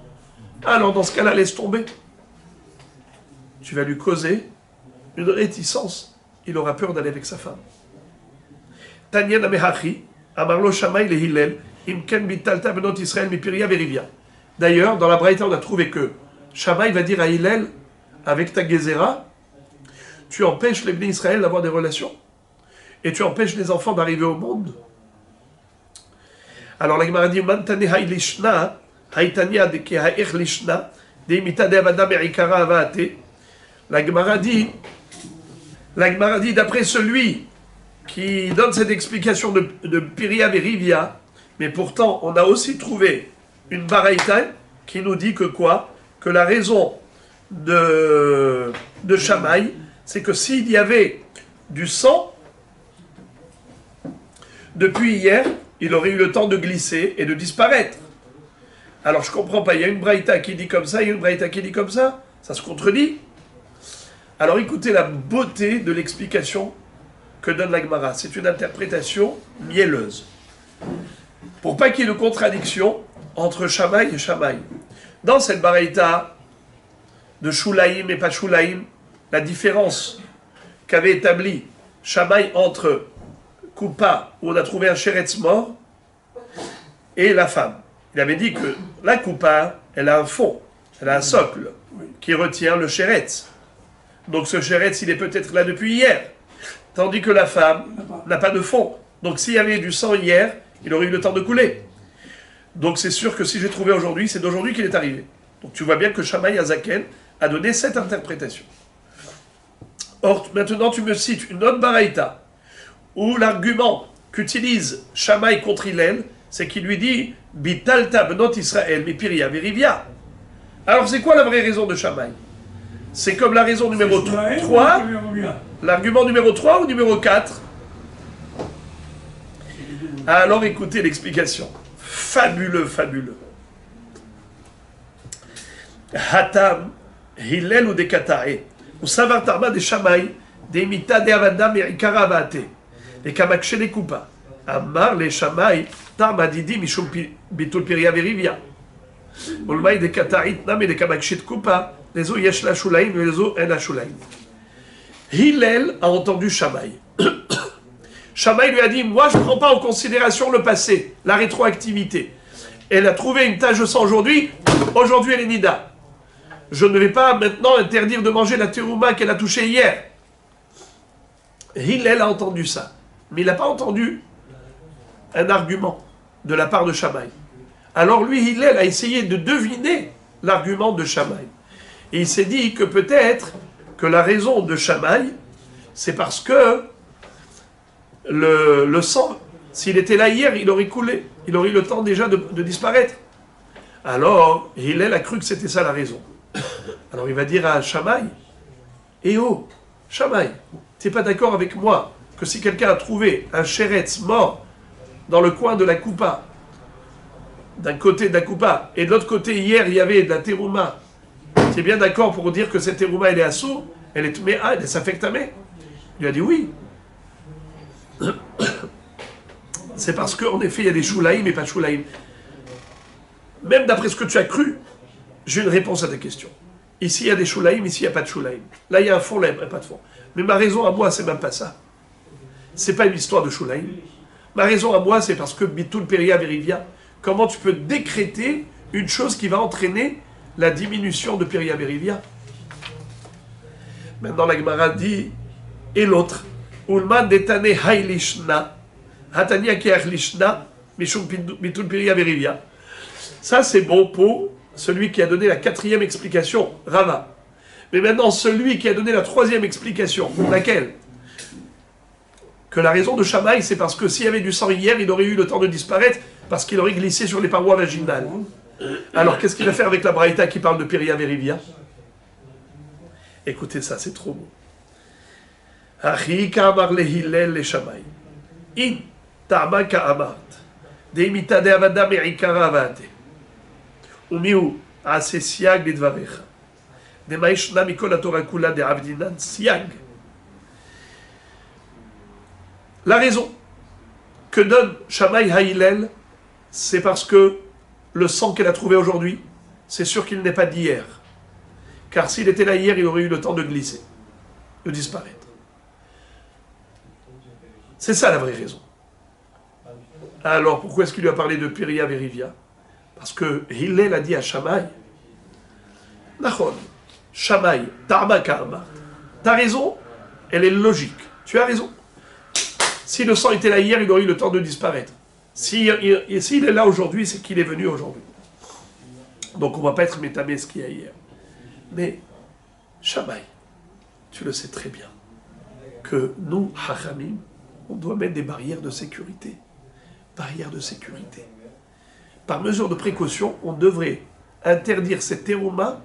Alors dans ce cas-là, laisse tomber. Tu vas lui causer une réticence. Il aura peur d'aller avec sa femme. Tanya Namehachi, Amarlo Shammai le Hillel, Imken Bitalta Benot Israël Mipiria Verivia. D'ailleurs, dans la Braïta, on a trouvé que Shammai va dire à Hillel, avec ta Gézéra, tu empêches les Bnei Israël d'avoir des relations. Et tu empêches les enfants d'arriver au monde. Alors la Gemara dit, Mantane haïlishna, haïtania de kehaïch lishna, de imita de avada me'ikara avate. La Gemara dit, d'après celui qui donne cette explication de Piria Verivia, mais pourtant on a aussi trouvé une baraïta qui nous dit que quoi? Que la raison de Shammai, c'est que s'il y avait du sang, depuis hier, il aurait eu le temps de glisser et de disparaître. Alors je comprends pas, il y a une braïta qui dit comme ça, il y a une braïta qui dit comme ça, ça se contredit. Alors écoutez la beauté de l'explication que donne la Gemara. C'est une interprétation mielleuse. Pour pas qu'il y ait de contradiction entre Shammai et Shammai. Dans cette baraïta de Shulaim et pas Shulaim, la différence qu'avait établie Shammai entre Koupa, où on a trouvé un Sheretz mort, et la femme. Il avait dit que la Koupa, elle a un fond, elle a un socle, qui retient le Sheretz. Donc ce Sheretz, il est peut-être là depuis hier. Tandis que la femme n'a pas de fond. Donc s'il y avait du sang hier, il aurait eu le temps de couler. Donc c'est sûr que si j'ai trouvé aujourd'hui, c'est d'aujourd'hui qu'il est arrivé. Donc tu vois bien que Shammai Azaken a donné cette interprétation. Or, maintenant tu me cites une autre baraïta, où l'argument qu'utilise Shammai contre Hillel, c'est qu'il lui dit « Bitalta benot Israël, mi piria verivia ». Alors c'est quoi la vraie raison de Shammai? C'est comme la raison numéro 3, l'argument numéro 3 ou numéro 4? Alors écoutez l'explication. Fabuleux, fabuleux. Hatam, Hillel ou des Katae, ou Savar Tarma des Shammai, des Mita de Avada Merikara Avate, les Kamakshe des Kupa, Amar les Shammai, Tarma Didi Mishum Bitul Piria Verivia, Ulmaï des Kataït Nam et des Kamakshe de Kupa, les eaux Yesh la Shulaim et les eaux En la Shulaim. Hillel a entendu Shammai. Shammai lui a dit, moi je ne prends pas en considération le passé, la rétroactivité. Elle a trouvé une tache de sang aujourd'hui, aujourd'hui elle est nida. Je ne vais pas maintenant interdire de manger la terouma qu'elle a touchée hier. Hillel a entendu ça, mais il n'a pas entendu un argument de la part de Shammai. Alors lui, Hillel a essayé de deviner l'argument de Shammai. Et il s'est dit que peut-être que la raison de Shammai, c'est parce que le sang, s'il était là hier, il aurait coulé. Il aurait eu le temps déjà de disparaître. Alors, Hillel a cru que c'était ça la raison. Alors il va dire à Shammai, « Eh oh, Shammai, tu n'es pas d'accord avec moi que si quelqu'un a trouvé un Sheretz mort dans le coin de la Koupa, d'un côté de la Koupa, et de l'autre côté, hier, il y avait de la terouma, tu es bien d'accord pour dire que cette terouma, elle est assour, elle est tméa, elle est safektamé ?» Il lui a dit « Oui. » C'est parce qu'en effet, il y a des Shulaim et pas de Shulaim. Même d'après ce que tu as cru, j'ai une réponse à ta question. Ici, il y a des Shulaim, ici, il n'y a pas de Shulaim. Là, il y a un fond, là, il n'y a pas de fond. Mais ma raison à moi, c'est même pas ça. C'est pas une histoire de Shulaim. Ma raison à moi, c'est parce que Bitul Peria Verivia, comment tu peux décréter une chose qui va entraîner la diminution de Peria Verivia? Maintenant, la Gemara dit, et l'autre, Ulman detane hailishna, hatania keachlishna, mishum Bitul Peria Verivia. Ça, c'est bon pour celui qui a donné la quatrième explication, Rava. Mais maintenant, celui qui a donné la troisième explication, laquelle? Que la raison de Shammai, c'est parce que s'il y avait du sang hier, il aurait eu le temps de disparaître, parce qu'il aurait glissé sur les parois vaginales. Alors, qu'est-ce qu'il va faire avec la Braïta qui parle de Peria Verivia? Écoutez ça, c'est trop beau. Achi ka'amar le Hillel le Shammai. In ta'ama ka'amart. Deimita de avada me'ikara avate. Umiu ase siag lidvarecha. Demaishna mikol haTorah kula de avdinan siag. La raison que donne Shammai à Hillel, c'est parce que le sang qu'elle a trouvé aujourd'hui, c'est sûr qu'il n'est pas d'hier. Car s'il était là hier, il aurait eu le temps de glisser, de disparaître. C'est ça la vraie raison. Alors pourquoi est-ce qu'il lui a parlé de Peria Verivia? Parce que Hillel a dit à Shammai, Nachon, Shamaï, Tarma Karma. Ta raison, elle est logique. Tu as raison. Si le sang était là hier, il aurait eu le temps de disparaître. S'il est là aujourd'hui, c'est qu'il est venu aujourd'hui. Donc on ne va pas être métamé ce qu'il y a hier. Mais, Shamaï, tu le sais très bien, que nous, Hachamim, on doit mettre des barrières de sécurité. Barrières de sécurité. Par mesure de précaution, on devrait interdire cette terouma,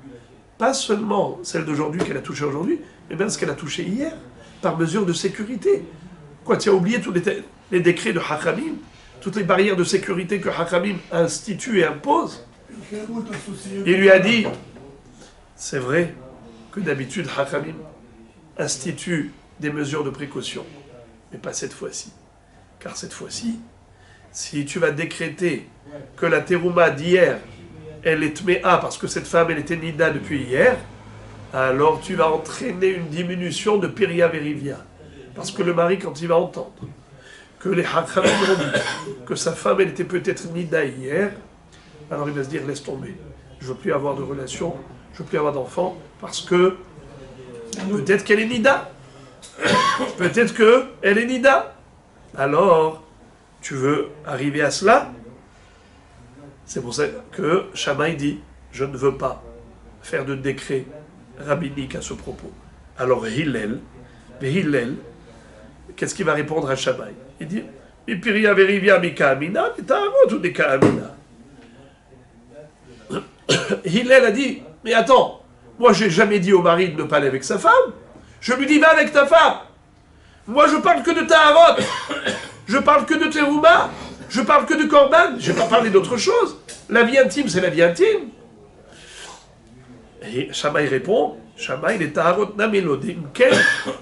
pas seulement celle d'aujourd'hui qu'elle a touchée aujourd'hui, mais même ce qu'elle a touché hier, par mesure de sécurité. Quoi, tu as oublié tous les décrets de Hachamim, toutes les barrières de sécurité que Hachamim institue et impose. Il lui a dit, c'est vrai que d'habitude Hachamim institue des mesures de précaution, mais pas cette fois-ci. Car cette fois-ci, si tu vas décréter que la terouma d'hier, elle est tméa parce que cette femme, elle était nida depuis hier, alors tu vas entraîner une diminution de Piria Verivia. Parce que le mari, quand il va entendre que les Hachamim ont dit que sa femme, elle était peut-être nida hier, alors il va se dire, laisse tomber. Je ne veux plus avoir de relation, je ne veux plus avoir d'enfant, parce que peut-être qu'elle est nida. Peut-être qu'elle est nida. Alors, tu veux arriver à cela? C'est pour ça que Shamaï dit, je ne veux pas faire de décret rabbinique à ce propos. Alors Hillel, qu'est-ce qu'il va répondre à Shamaï? Il dit, Mipiria verivia mikaamina, mitaarot ou dekaamina. Hillel a dit, mais attends, moi j'ai jamais dit au mari de ne pas aller avec sa femme. Je lui dis, va avec ta femme. Moi je parle que de Taharot. Je parle que de Terouma. Je parle que de Korban. Je n'ai pas parlé d'autre chose. La vie intime, c'est la vie intime. Et Shamaï répond, Shamaï les Taharot namelodim ken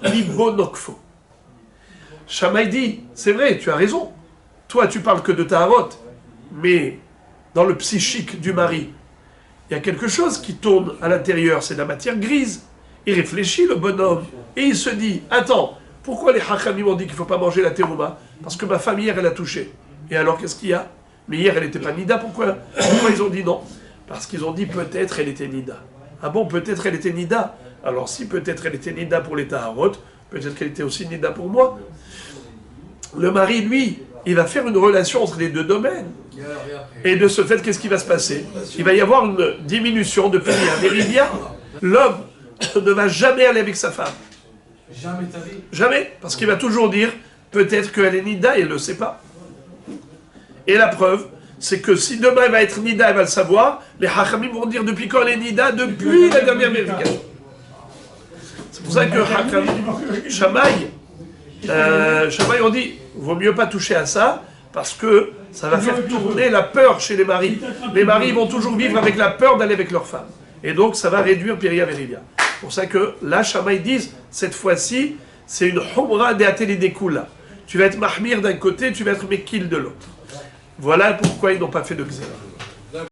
libonokfo. Shamaï dit, c'est vrai, tu as raison. Toi, tu parles que de Taharot. Mais dans le psychique du mari, il y a quelque chose qui tourne à l'intérieur, c'est la matière grise. Il réfléchit, le bonhomme, et il se dit, attends, pourquoi les Hachamim ont dit qu'il ne faut pas manger la terouma? Parce que ma femme hier, elle a touché. Et alors, qu'est-ce qu'il y a? Mais hier, elle n'était pas nida, pourquoi ils ont dit non? Parce qu'ils ont dit peut-être elle était nida. Ah bon, peut-être elle était nida. Alors si peut-être elle était nida pour les Taharot, peut-être qu'elle était aussi nida pour moi. Le mari, lui, il va faire une relation entre les deux domaines. Et de ce fait, qu'est-ce qui va se passer? Il va y avoir une diminution de Péria Verivia. L'homme ne va jamais aller avec sa femme. Jamais ta vie. Jamais. Parce qu'il va toujours dire, peut-être qu'elle est nida et elle ne le sait pas. Et la preuve, c'est que si demain elle va être nida, elle va le savoir, les Hachamim vont dire depuis quand elle est nida, depuis la dernière vérification. C'est pour ça que Shamaï on dit, vaut mieux pas toucher à ça, parce que ça va faire tourner la peur chez les maris. Les maris vont toujours vivre avec la peur d'aller avec leur femme. Et donc ça va réduire Piria Verivia. C'est pour ça que là, Shamaï disent, cette fois-ci, c'est une humra de Atelidekula. Tu vas être mahmir d'un côté, tu vas être mekil de l'autre. Voilà pourquoi ils n'ont pas fait de xéra.